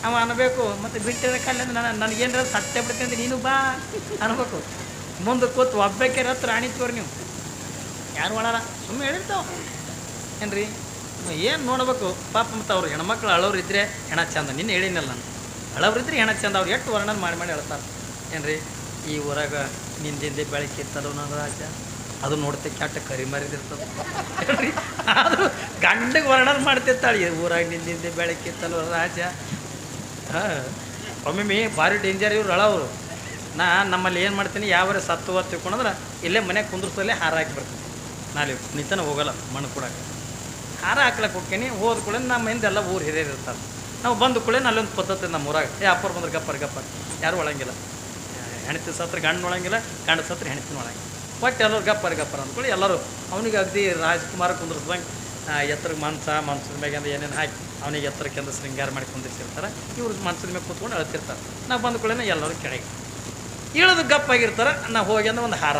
ಅವ ಅನ್ಬೇಕು ಮತ್ತು ಬಿಟ್ಟಿರಕ್ಕಲ್ಲ ನನಗೇನಾರ ಸತ್ಯ ಬಿಡ್ತೀನಿ ನೀನು ಬಾ ಅನ್ಬೇಕು ಮುಂದೆ ಕೂತು ಒಬ್ಬಕ್ಕೆ ಹತ್ರ ಆಣಿತವ್ರಿ ನೀವು ಯಾರು ಮಾಡಲ್ಲ ಸುಮ್ಮನೆ ಹೇಳಿರ್ತಾವ ಏನ್ರಿ ಏನು ನೋಡ್ಬೇಕು ಪಾಪ ಮತ್ತು ಅವ್ರು ಹೆಣ್ಮಕ್ಳು ಅಳೋರು ಇದ್ದರೆ ಹೆಣ ಚಂದ ನಿನ್ನ ಹೇಳಿನಲ್ಲ ನಾನು ಅಳವ್ರು ಇದ್ರೆ ಹೆಣ ಚಂದ ಅವ್ರು ಎಷ್ಟು ವರ್ಣನ ಮಾಡಿ ಹೇಳ್ತಾರೆ ಏನ್ರಿ ಈ ಊರಾಗ ನಿಂದಿಂದೆ ಬೆಳಗ್ಗೆ ಇರ್ತದೋ ನನ್ನ ರಾಜ ಅದು ನೋಡ್ತೆ ಕೆಟ್ಟ ಕರಿ ಮರಿದಿರ್ತದೆ ಹೇಳ್ರಿ ಆದರೂ ಗಂಡಿಗೆ ವರ್ಣನ ಮಾಡ್ತಿರ್ತಾಳೆ ಊರಾಗ ನಿಂದಿಂದೆ ಬೆಳಕಿತ್ತಲ್ವ ರಾಜ ಒಮ್ಮೆ ಭಾರಿ ಡೇಂಜರ್ ಇವ್ರು ಅಳವರು ನಮ್ಮಲ್ಲಿ ಏನು ಮಾಡ್ತೀನಿ ಯಾವರೇ ಸತ್ತು ತಿಳ್ಕೊಂಡ್ರೆ ಇಲ್ಲೇ ಮನೆಗೆ ಕುಂದ್ರಸಲ್ಲೇ ಹಾರ ಹಾಕಿ ಬರ್ತೀನಿ ನಾಳೆ ನಿಂತನ ಹೋಗಲ್ಲ ಮಣ್ಣು ಕೊಡಕ್ಕೆ ಹಾರ ಹಾಕ್ಲಕ್ಕೆ ಹೋಗ್ತೀನಿ ಹೋದ ಕೂಡ ನಮ್ಮ ಹಿಂದೆಲ್ಲ ಊರು ಹಿರಿಯರು ಇರ್ತಾರೆ ನಾವು ಬಂದು ಕೂಡ ಅಲ್ಲೊಂದು ಪದ್ಧತಿ ನಮ್ಮ ಊರಾಗ ಅಪ್ಪರು ಬಂದ್ರೆ ಗಪ್ಪರ್ ಯಾರು ಒಳಂಗಿಲ್ಲ ಹೆಣ್ತಿ ಸತ್ರ ಗಂಡು ಒಳಂಗಿಲ್ಲ ಗಂಡ ಸತ್ರ ಹೆಣ್ತಿನ ಒಳಂಗಿಲ್ಲ ಒಟ್ಟು ಎಲ್ಲರೂ ಗಪ್ಪರ್ ಅಂದ್ಕೊಳ್ಳಿ ಎಲ್ಲರೂ ಅವನಿಗೆ ಅಗದಿ ರಾಜ್ಕುಮಾರ ಕುಂದ್ರಸ್ದಂಗೆ ಎತ್ತರ ಮನ್ಸದ ಮ್ಯಾಗಿಂದ ಏನೇನು ಹಾಕಿ ಅವನಿಗೆ ಎತ್ತರಕ್ಕೆಂದು ಶೃಂಗಾರ ಮಾಡಿ ಕುಂದಿರ್ತಿರ್ತಾರೆ ಇವ್ರು ಮನ್ಸದ ಮೇಲೆ ಕೂತ್ಕೊಂಡು ಅಳ್ತಿರ್ತಾರೆ ನಾವು ಬಂದ ಕೂಡ ಎಲ್ಲರೂ ಕೆಳಗೆ ಇಳಿದು ಗಪ್ಪಾಗಿರ್ತಾರೆ ನಾವು ಹೋಗಿ ಅಂದ್ರೆ ಒಂದು ಹಾರ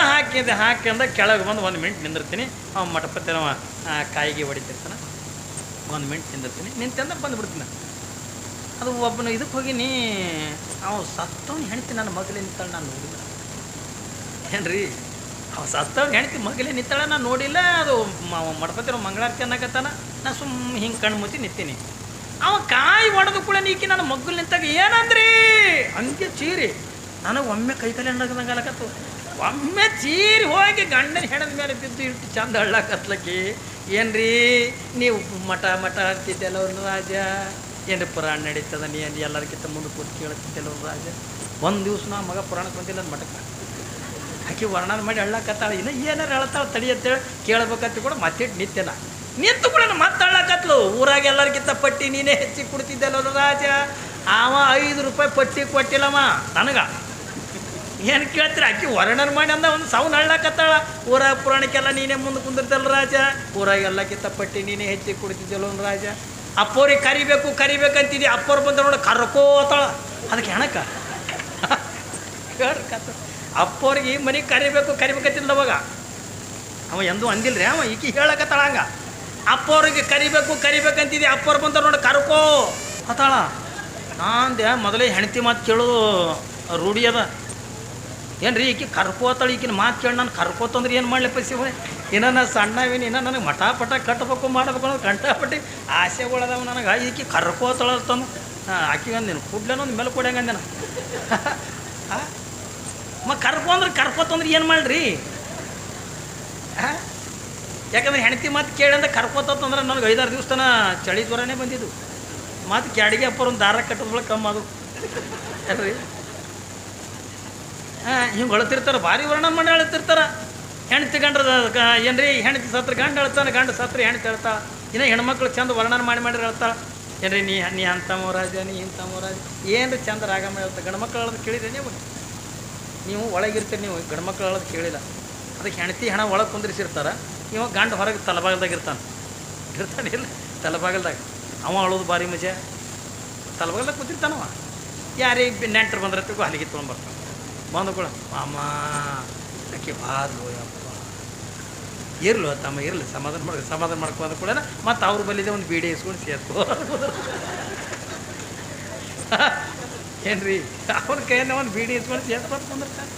ಹಾಕಿಂದ ಕೆಳಗೆ ಬಂದು 1 ಮಿನಿಟ್ ನಿಂದಿರ್ತೀನಿ ಅವ ಮಠಪತಿ ಅವ ಕಾಯಿಗೆ ಹೊಡಿತಿರ್ತಾನೆ 1 ಮಿನಿಟ್ ನಿಂದಿರ್ತೀನಿ ನಿಂತಂದ್ರೆ ಬಂದುಬಿಡ್ತೀನಿ ಅದು ಒಬ್ಬನು ಇದಕ್ಕೆ ಹೋಗಿನಿ ಅವ ಸತ್ತವನು ಹೆಣ್ತಿ ನನ್ನ ಮಗಳೇ ನಿಂತಾಳೆ ನಾನು ನೋಡಿಲ್ಲ ಏನ್ರಿ ಅವ ಸತ್ತವ್ನು ಹೆಣ್ತಿ ಮಗಳೇ ನಿಂತಾಳೆ ನಾನು ನೋಡಿಲ್ಲ ಅದು ಮಠಪತಿ ಮಂಗಳಾರತಿ ಅನ್ನಕತ್ತಾನ ನಾ ಸುಮ್ಮನೆ ಹಿಂಗೆ ಕಣ್ಣು ಮುಚ್ಚಿ ನಿಂತೀನಿ ಅವ ಕಾಯಿ ಹೊಡೆದು ಕೂಡ ನೀಕಿ ನನ್ನ ಮಗ್ಗಲು ನಿಂತಾಗ ಏನಂದ್ರಿ ಹಂಗೆ ಚೀರಿ ನನಗೆ ಒಮ್ಮೆ ಕೈಕಾಲಿ ಹಣ್ಣಾಗದಂಗಲಕತ್ತು ಒಮ್ಮೆ ಚೀರಿ ಹೋಗಿ ಗಂಡನ ಹೆಣದ ಮೇಲೆ ಬಿದ್ದು ಇಟ್ಟು ಚಂದ ಹಳ್ಳಕತ್ಲಕ್ಕಿ ಏನ್ರಿ ನೀವು ಮಠ ಅಂತಿದ್ದೆಲ್ಲ ಒಂದು ರಾಜ ಏನ್ರಿ ಪುರಾಣ ನಡೀತದ ನೀ ಎಲ್ಲರಿಗಿಂತ ಮುಂದೆ ಕೂತು ಕೇಳ್ತಿದ್ದೆಲ್ಲ ಒಂದು ರಾಜ ಒಂದು ದಿವ್ಸ ನಾ ಮಗ ಪುರಾಣಕ್ಕೆ ಬಂದಿಲ್ಲ ನನ್ನ ಮಠಕ್ಕೆ ಆಕೆ ವರ್ಣನ ಮಾಡಿ ಹಳ್ಳಕತ್ತಾಳೆ ಇನ್ನು ಏನಾರು ಹೇಳ್ತಾಳೆ ತಡಿ ಅಂತೇಳಿ ಕೇಳ್ಬೇಕಂತ ಕೂಡ ಮತ್ತೆ ನಿತ್ಯನ ನಿಂತು ಕೂಡ ಮತ್ತೆ ಹಳ್ಳಕತ್ಲು ಊರಾಗ ಎಲ್ಲರಿಗಿಂತ ಪಟ್ಟಿ ನೀನೇ ಹೆಚ್ಚಿ ಕೊಡ್ತಿದ್ದೆಲ್ಲ ರಾಜ ಅವ 5 ರೂಪಾಯಿ ಪಟ್ಟಿ ಕೊಟ್ಟಿಲ್ಲಮ್ಮ ನನಗೆ ಏನು ಕೇಳ್ತೀರಿ ಆಕೆ ವರ್ಣನ ಮಾಡಿ ಅಂದ ಒಂದು ಸೌನ್ ಹಳ್ಳಕತ್ತಾಳ ಊರಾಗ ಪುರಾಣಕ್ಕೆಲ್ಲ ನೀನೇ ಮುಂದೆ ಕುಂದಿರ್ತಲ್ಲ ರಾಜ ಊರಾಗ ಎಲ್ಲಕ್ಕಿಂತ ಪಟ್ಟಿ ನೀನೇ ಹೆಚ್ಚಿ ಕೊಡ್ತಿದ್ದಲ್ಲ ಒಂದು ರಾಜ ಅಪ್ಪವ್ರಿಗೆ ಕರಿಬೇಕಂತಿದ್ದಿ ಅಪ್ಪವ್ರು ಬಂದ ನೋಡಿ ಕರ್ಕೋತಾಳ ಅದಕ್ಕೆ ಹೆಣಕ ಅಪ್ಪವ್ರಿಗೆ ಮನೆಗೆ ಕರಿಬೇಕಂತಿಲ್ಲ ಅವಾಗ ಅವ ಎಂದೂ ಅಂದಿಲ್ಲ ರೀ ಅವ ಈಕಿ ಹೇಳಕತ್ತಾಳ ಹಂಗ ಅಪ್ಪವ್ರಿಗೆ ಕರಿಬೇಕಂತಿದ್ದಿ ಅಪ್ಪವ್ರು ಬಂದ ನೋಡಿ ಕರ್ಕೋ ಅತ್ತಾಳ ನಾಂದೆ ಮೊದಲೇ ಹೆಣ್ತಿ ಮಾತು ಕೇಳೋದು ರೂಢಿ ಅದ ಏನು ರೀ ಈಕಿ ಕರ್ಕೋತಾಳೆ ಈಕಿನ ಮಾತು ಕೇಳಿ ನಾನು ಕರ್ಕೋತಂದ್ರೆ ಏನು ಮಾಡ್ಲಿಪ್ಪ ಶಿವ ಇನ್ನೂ ನಾನು ಸಣ್ಣವೇನು ಇನ್ನೂ ನನಗೆ ಮಠ ಕಟ್ಟಬೇಕು ಮಾಡಬೇಕು ಅನ್ನೋದು ಕಂಠಪಟ್ಟಿ ಆಸೆಗಳದಾವ ನನಗೆ ಈಕಿ ಕರ್ಕೋತಾಳ ಅಂತಂದು ಆಕಿಗೆ ಅಂದೇನು ಕುಡ್ಲೇನೋ ಒಂದು ಮೇಲೆ ಕೊಡ್ಯಂಗೆ ಅಂದೇನ ಕರ್ಕೋತಂದ್ರೆ ಏನು ಮಾಡ್ರಿ ಯಾಕಂದ್ರೆ ಹೆಣ್ತಿ ಮಾತು ಕೇಳಂದ್ರೆ ಕರ್ಕೋತಂದ್ರೆ ನನಗೆ 5-6 ದಿವಸ ತನ ಚಳಿ ಜ್ವರನೇ ಬಂದಿದ್ದು ಮಾತು ಕ್ಯಾಡಿಗೆ ಅಪ್ಪರ ಒಂದು ದಾರ ಕಟ್ಟೋದ್ರೊಳಗೆ ಕಮ್ಮಿ ಅದು ಅಲ್ರಿ ಹಿಂಗೆ ಅಳ್ತಿರ್ತಾರೆ ಭಾರಿ ವರ್ಣನ ಮಾಡಿ ಅಳ್ತಿರ್ತಾರೆ ಹೆಣ್ತಿ ಗಂಡ್ರದ ಏನ್ರಿ ಹೆಣ್ತಿ ಸತ್ರ ಗಂಡು ಅಳ್ತಾನೆ ಗಂಡು ಸತ್ರ ಹೆಣ್ತಿ ಅಳ್ತಾಳೆ ಇನ್ನು ಹೆಣ್ಮಕ್ಳು ಚಂದ ವರ್ಣನ ಮಾಡಿ ಹೇಳ್ತಾಳೆ ಏನ್ರಿ ನೀ ಅಂಥ ಮಹಾರಾಜ ನೀ ಇಂಥ ಮಹಾರಾಜ ಏನ್ರಿ ಚಂದ ರಾಗಮ್ಮ ಹೇಳ್ತಾ ಗಂಡು ಮಕ್ಳು ಹೇಳೋದು ಕೇಳಿರಿ ನೀವು ಒಳಗಿರ್ತೀರಿ ನೀವು ಗಂಡು ಮಕ್ಳು ಹೇಳೋದು ಕೇಳಿಲ್ಲ ಅದಕ್ಕೆ ಹೆಣ್ತಿ ಹೆಣ ಒಳಗೆ ಕುಂದ್ರಿಸಿರ್ತಾರೆ ಇವಾಗ ಗಂಡು ಹೊರಗೆ ತಲೆಬಾಗಲ್ದಾಗ ಇರ್ತಾನೆ ಇಲ್ಲ ತಲೆಬಾಗಲ್ದಾಗ ಅವ ಅಳೋದು ಭಾರಿ ಮಜಾ ತಲೆಬಾಗಲ್ದಾಗ ಕೂತಿರ್ತಾನವ ಯಾರಿಗೆ ನೆಂಟರು ಬಂದಿರ್ತೀವಿ ಅಲ್ಲಿಗೆ ತೊಗೊಂಡ್ಬರ್ತಾನೆ ಬಂದು ಕೂಡ ಮಾಮ ಅಕ್ಕಿ ಬಾದ್ಲು ಯಪ್ಪ ಇರ್ಲು ತಮ್ಮ ಇರಲಿ ಸಮಾಧಾನ ಮಾಡ್ಕೊಂಡು ಕೂಡ ಮತ್ತು ಅವ್ರ ಬಲ್ಲಿದೆ ಒಂದು ಬೀಡಿ ಇಸ್ಕೊಂಡು ಸೇರ್ಕೋ ಏನ್ರಿ ಅವ್ರ ಕೈಯಿಂದ ಒಂದು ಬೀಡಿ ಇಸ್ಕೊಂಡು ಸೇರ್ಕೊಂಡು ಬಂದಿರ್ತಾನೆ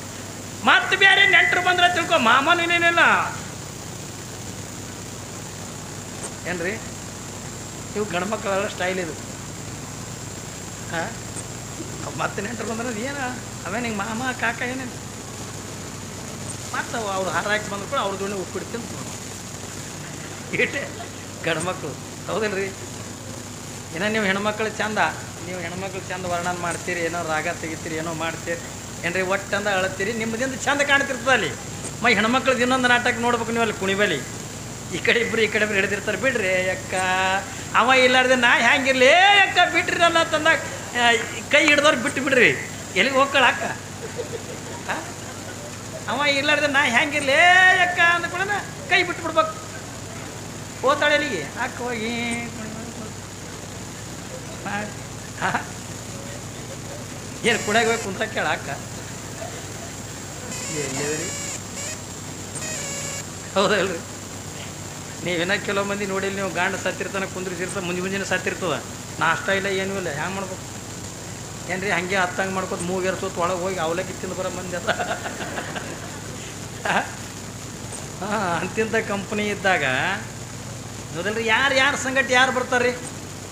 ಮತ್ತೆ ಬೇರೆ ನೆಂಟರು ಬಂದ್ರೆ ತಿಳ್ಕೊ ಮಾಮನು ಏನೇನಿಲ್ಲ ಏನ್ರಿ ಇವು ಗಂಡ್ಮಕ್ಳೆಲ್ಲ ಸ್ಟೈಲ್ ಇದು ಹಾಂ ಮತ್ತೆ ನೆಂಟರು ಬಂದ್ರೆ ಏನು ಅವೇ ನಿಂಗೆ ಮಾಮ ಕಾಕ ಏನೇನು ಮತ್ತು ಅವ್ರು ಹಾರ ಹಾಕಿ ಬಂದ್ರು ಕೂಡ ಅವ್ರ ಜೋಡಿ ಉಪ್ಪಿಡ್ತೀನಿ ಇಟ್ಟೆ ಗಂಡ್ಮಕ್ಳು ಹೌದಲ್ರಿ ಏನೋ ನೀವು ಹೆಣ್ಮಕ್ಳು ಚಂದ ವರ್ಣನ ಮಾಡ್ತೀರಿ ಏನೋ ರಾಗ ತೆಗಿತೀರಿ ಏನೋ ಮಾಡ್ತೀರಿ ಏನ್ರಿ ಒಟ್ಟಂದ ಅಳತ್ತೀರಿ ನಿಮ್ಮದಿಂದ ಚಂದ ಕಾಣ್ತಿರ್ತದೆ ಅಲ್ಲಿ ಹೆಣ್ಮಕ್ಳದ್ದು ಇನ್ನೊಂದು ನಾಟಕ ನೋಡ್ಬೇಕು ನೀವು ಅಲ್ಲಿ ಕುಣಿಬಲಿ ಈ ಕಡೆ ಇಬ್ಬರು ಹಿಡಿದಿರ್ತಾರೆ ಬಿಡ್ರಿ ಅಕ್ಕ ಅವ ಇಲ್ಲಾರ್ದೆ ನಾ ಹ್ಯಾಂಗಿರ್ಲಿ ಅಕ್ಕ ಬಿಟ್ರಿರಲ್ಲ ತಂದ ಕೈ ಹಿಡ್ದವ್ರು ಬಿಟ್ಟು ಬಿಡ್ರಿ ಎಲ್ಲಿಗೆ ಹೋಗ್ಕಳ ಅಕ್ಕ ಅವ ಇಲ್ಲಾರ್ದೆ ನಾ ಹ್ಯಾಂಗಿರ್ಲಿ ಅಕ್ಕ ಅಂದ ಕೂಡ ಕೈ ಬಿಟ್ಟು ಬಿಡ್ಬೇಕು ಹೋತಾಳೆ ಅಲ್ಲಿಗೆ ಅಕ್ಕ ಹೋಗಿ ಏನು ಕುಡಿಯಾಗ ಹೋಗಿ ಕುಂತ ಕೇಳ ಅಕ್ಕ ಎಲ್ಲಿದ್ರಿ ಹೌದಲ್ರಿ ನೀವೇನ ಕೆಲವು ಮಂದಿ ನೋಡಿಲ್ಲ ನೀವು ಗಾಂಡ ಸತ್ತಿರ್ತಾನೆ ಕುಂದ್ರಿಸಿರ್ತ ಮುಂಜಾನೆ ಸತ್ತಿರ್ತದ ನಾಷ್ಟ ಇಲ್ಲ ಏನೂ ಇಲ್ಲ ಹ್ಯಾಂಗೆ ಮಾಡ್ಬೇಕು ಏನ್ರಿ ಹಂಗೆ ಹತ್ತಂಗೆ ಮಾಡ್ಕೊತ ಮೂಗೇರ್ಸೋತ್ ಒಳಗೆ ಹೋಗಿ ಅವಲಕ್ಕಿ ತಿಂದು ಬರೋ ಮಂದಿ ಅದ ಹಾಂ ಅಂತಿಂಥ ಕಂಪ್ನಿ ಇದ್ದಾಗ ನೋಡಲ್ರಿ ಯಾರು ಸಂಗಟ ಯಾರು ಬರ್ತಾರೆ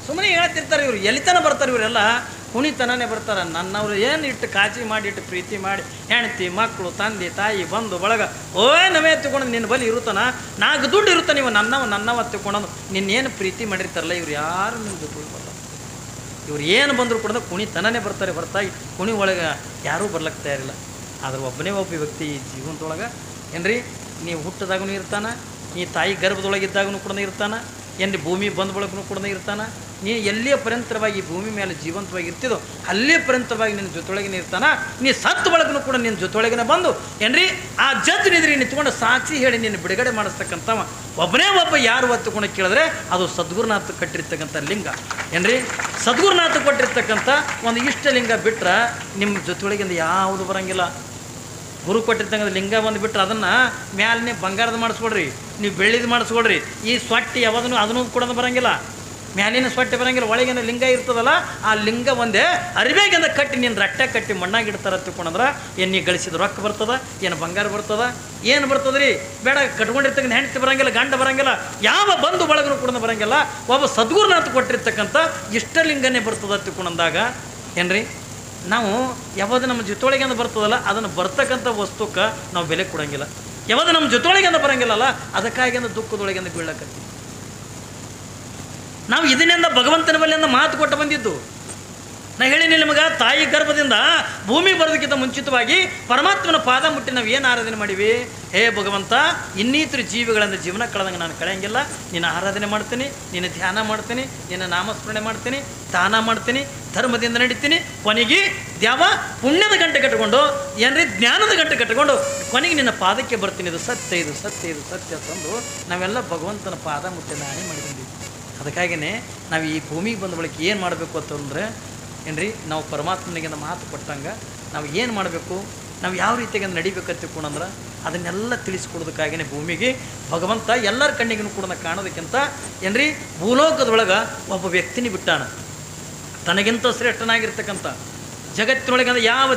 ಸುಮ್ಮನೆ ಹೇಳ್ತಿರ್ತಾರೆ ಇವ್ರು ಎಲ್ಲಿತನ ಬರ್ತಾರೆ ಇವರೆಲ್ಲ ಕುಣಿತನೇ ಬರ್ತಾರೆ ನನ್ನವ್ರು ಏನು ಇಟ್ಟು ಕಾಳಜಿ ಮಾಡಿ ಇಟ್ಟು ಪ್ರೀತಿ ಮಾಡಿ ಹೆಂಡ್ತಿ ಮಕ್ಕಳು ತಂದೆ ತಾಯಿ ಬಂದು ಬಳಗ ನವೇ ಎತ್ತುಕೊಂಡು ನಿನ್ನ ಬಳಿ ಇರುತ್ತಾನ ನಾಲ್ಕು ದುಡ್ಡು ಇರುತ್ತ ನೀವು ನನ್ನವ ಎತ್ತುಕೊಂಡು ನಿನ್ನೇನು ಪ್ರೀತಿ ಮಾಡಿರ್ತಾರಲ್ಲ ಇವ್ರು ಯಾರು ನಿಮ್ಮ ಜೊತೆ ಬರ್ತಾರೆ ಇವ್ರು ಏನು ಬಂದರೂ ಕೂಡ ಕುಣಿತನೇ ಬರ್ತಾರೆ ಹೊರತಾಗಿ ಕುಣಿ ಒಳಗೆ ಯಾರೂ ಬರ್ಲಕ್ಕೆ ತಯಾರಿಲ್ಲ ಆದ್ರೆ ಒಬ್ಬ ವ್ಯಕ್ತಿ ಈ ಜೀವನದೊಳಗೆ ಏನ್ರಿ ನೀವು ಹುಟ್ಟಿದಾಗೂ ಇರ್ತಾನೆ ನೀ ತಾಯಿ ಗರ್ಭದೊಳಗಿದ್ದಾಗೂ ಕೂಡ ಇರ್ತಾನೆ ಏನ್ರಿ ಭೂಮಿ ಬಂದ ಬಳಗೂ ಕೂಡ ಇರ್ತಾನೆ ನೀ ಎಲ್ಲಿಯ ಪರ್ಯಂತರವಾಗಿ ಭೂಮಿ ಮೇಲೆ ಜೀವಂತವಾಗಿ ಇರ್ತಿದೋ ಅಲ್ಲೇ ಪರ್ಯಂತರವಾಗಿ ನಿನ್ನ ಜೊತೆಯೊಳಗಿನ ಇರ್ತಾನ ನೀ ಸತ್ತು ಬಳಗೂ ಕೂಡ ನಿನ್ನ ಜೊತೆಯೊಳಗಿನ ಬಂದು ಏನ್ರಿ ಆ ಜಡ್ಜ್ ನಿದ್ರಿ ನಿಂತ್ಕೊಂಡು ಸಾಕ್ಷಿ ಹೇಳಿ ನಿನ್ನ ಬಿಡುಗಡೆ ಮಾಡಿಸ್ತಕ್ಕಂಥವ ಒಬ್ಬ ಯಾರು ಹೊತ್ತುಕೊಂಡು ಕೇಳಿದ್ರೆ ಅದು ಸದ್ಗುರುನಾಥ ಕಟ್ಟಿರ್ತಕ್ಕಂಥ ಲಿಂಗ ಏನ್ರಿ ಸದ್ಗುರುನಾಥ ಕೊಟ್ಟಿರ್ತಕ್ಕಂಥ ಒಂದು ಇಷ್ಟಲಿಂಗ ಬಿಟ್ರೆ ನಿಮ್ಮ ಜೊತೆಯೊಳಗಿಂದ ಯಾವುದು ಬರೋಂಗಿಲ್ಲ ಗುರು ಕೊಟ್ಟಿರ್ತಕ್ಕಂಥ ಲಿಂಗ ಬಂದುಬಿಟ್ರೆ ಅದನ್ನು ಮ್ಯಾಲೇ ಬಂಗಾರದ ಮಾಡಿಸ್ಕೊಡ್ರಿ ನೀವು ಬೆಳ್ಳಿದು ಮಾಡಿಸ್ಕೊಡ್ರಿ ಈ ಸೊಟ್ಟಿ ಯಾವ್ದನ್ನು ಅದನ್ನು ಕೂಡ ಬರೋಂಗಿಲ್ಲ ಮ್ಯಾಲಿನ ಸೊಟ್ಟೆ ಬರೋಂಗಿಲ್ಲ ಒಳಗಿನ ಲಿಂಗ ಇರ್ತದಲ್ಲ ಆ ಲಿಂಗ ಒಂದೇ ಅರಿಬೇಗಿಂದ ಕಟ್ಟಿ ನೀನು ರಟ್ಟೆ ಕಟ್ಟಿ ಮಣ್ಣಾಗಿ ಇಡ್ತಾರ ತಿಳ್ಕೊಂಡ್ರೆ ಏನು ನೀ ಗಳಿಸಿದ ರೊಕ್ಕ ಬರ್ತದ ಏನು ಬಂಗಾರ ಬರ್ತದ ಏನು ಬರ್ತದ್ರಿ ಬೇಡ ಕಟ್ಕೊಂಡಿರ್ತಕ್ಕಂಥ ಹೆಂಡತಿ ಬರೋಂಗಿಲ್ಲ ಗಂಡ ಬರೋಂಗಿಲ್ಲ ಯಾವ ಬಂಧು ಬಳಗನು ಕೂಡ ಬರೋಂಗಿಲ್ಲ ಒಬ್ಬ ಸದ್ಗುರುನಾಥ ಕೊಟ್ಟಿರ್ತಕ್ಕಂಥ ಇಷ್ಟಲಿಂಗನೇ ಬರ್ತದ ತಿಳ್ಕೊಂಡಂದಾಗ ಏನ್ರಿ ನಾವು ಯಾವುದು ನಮ್ಮ ಜೊತೆಯೊಳಗೆ ಅಂತ ಬರ್ತದಲ್ಲ ಅದನ್ನು ಬರ್ತಕ್ಕಂಥ ವಸ್ತುಕ್ಕೆ ನಾವು ಬೆಲೆ ಕೊಡೋಂಗಿಲ್ಲ ಯಾವುದು ನಮ್ಮ ಜೊತೆಯೊಳಗೆ ಅಂತ ಬರೋಂಗಿಲ್ಲಲ್ಲ ಅದಕ್ಕಾಗಿ ಅಂದ್ರೆ ದುಃಖದೊಳಗೆ ಅಂತ ಬೀಳಕತ್ತೀವಿ ನಾವು ಇದನ್ನಿಂದ ಭಗವಂತನ ಬಳಿಯಿಂದ ಮಾತು ಕೊಟ್ಟು ಬಂದಿದ್ದು ನಾ ಹೇಳಿನಿ ನಿಮಗೆ ತಾಯಿ ಗರ್ಭದಿಂದ ಭೂಮಿ ಬರೋದಕ್ಕಿಂತ ಮುಂಚಿತವಾಗಿ ಪರಮಾತ್ಮನ ಪಾದ ಮುಟ್ಟಿ ನಾವು ಏನು ಆರಾಧನೆ ಮಾಡೀವಿ ಹೇ ಭಗವಂತ ಇನ್ನಿತರ ಜೀವಿಗಳಿಂದ ಜೀವನ ಕಳೆದಂಗೆ ನಾನು ಕಳೆಯಂಗಿಲ್ಲ ನಿನ್ನ ಆರಾಧನೆ ಮಾಡ್ತೀನಿ ನಿನ್ನ ಧ್ಯಾನ ಮಾಡ್ತೀನಿ ನಿನ್ನ ನಾಮಸ್ಮರಣೆ ಮಾಡ್ತೀನಿ ದಾನ ಮಾಡ್ತೀನಿ ಧರ್ಮದಿಂದ ನಡೀತೀನಿ ಕೊನೆಗೆ ದ್ಯಾವ ಪುಣ್ಯದ ಗಂಟೆ ಕಟ್ಟಿಕೊಂಡು ಏನ್ರಿ ಜ್ಞಾನದ ಗಂಟೆ ಕಟ್ಟಿಕೊಂಡು ಕೊನೆಗೆ ನಿನ್ನ ಪಾದಕ್ಕೆ ಬರ್ತೀನಿ ಇದು ಸತ್ಯ ಇದು ಸತ್ಯ ಇದು ಸತ್ಯ ತಂದು ನಾವೆಲ್ಲ ಭಗವಂತನ ಪಾದ ಮುಟ್ಟಿ ನಾನೇ ಮಾಡಿದ್ದೀವಿ ಅದಕ್ಕಾಗಿಯೇ ನಾವು ಈ ಭೂಮಿಗೆ ಬಂದ ಬಳಿಕ ಏನು ಮಾಡಬೇಕು ಅಂತಂದರೆ ಏನ್ರಿ ನಾವು ಪರಮಾತ್ಮನಿಗೆ ಮಾತು ಕೊಟ್ಟಂಗೆ ನಾವು ಏನು ಮಾಡಬೇಕು ನಾವು ಯಾವ ರೀತಿಯಾಗಿ ನಡಿಬೇಕಂತ ತಿಳ್ಕೊಂಡ್ರೆ ಅದನ್ನೆಲ್ಲ ತಿಳಿಸ್ಕೊಡೋದಕ್ಕಾಗಿಯೇ ಭೂಮಿಗೆ ಭಗವಂತ ಎಲ್ಲರ ಕಣ್ಣಿಗೂ ಕೂಡ ಕಾಣೋದಕ್ಕಿಂತ ಏನ್ರಿ ಭೂಲೋಕದೊಳಗೆ ಒಬ್ಬ ವ್ಯಕ್ತಿನಿ ಬಿಟ್ಟಾನ ತನಗಿಂತ ಶ್ರೇಷ್ಠನಾಗಿರ್ತಕ್ಕಂಥ ಜಗತ್ತಿನೊಳಗೆ ಯಾವ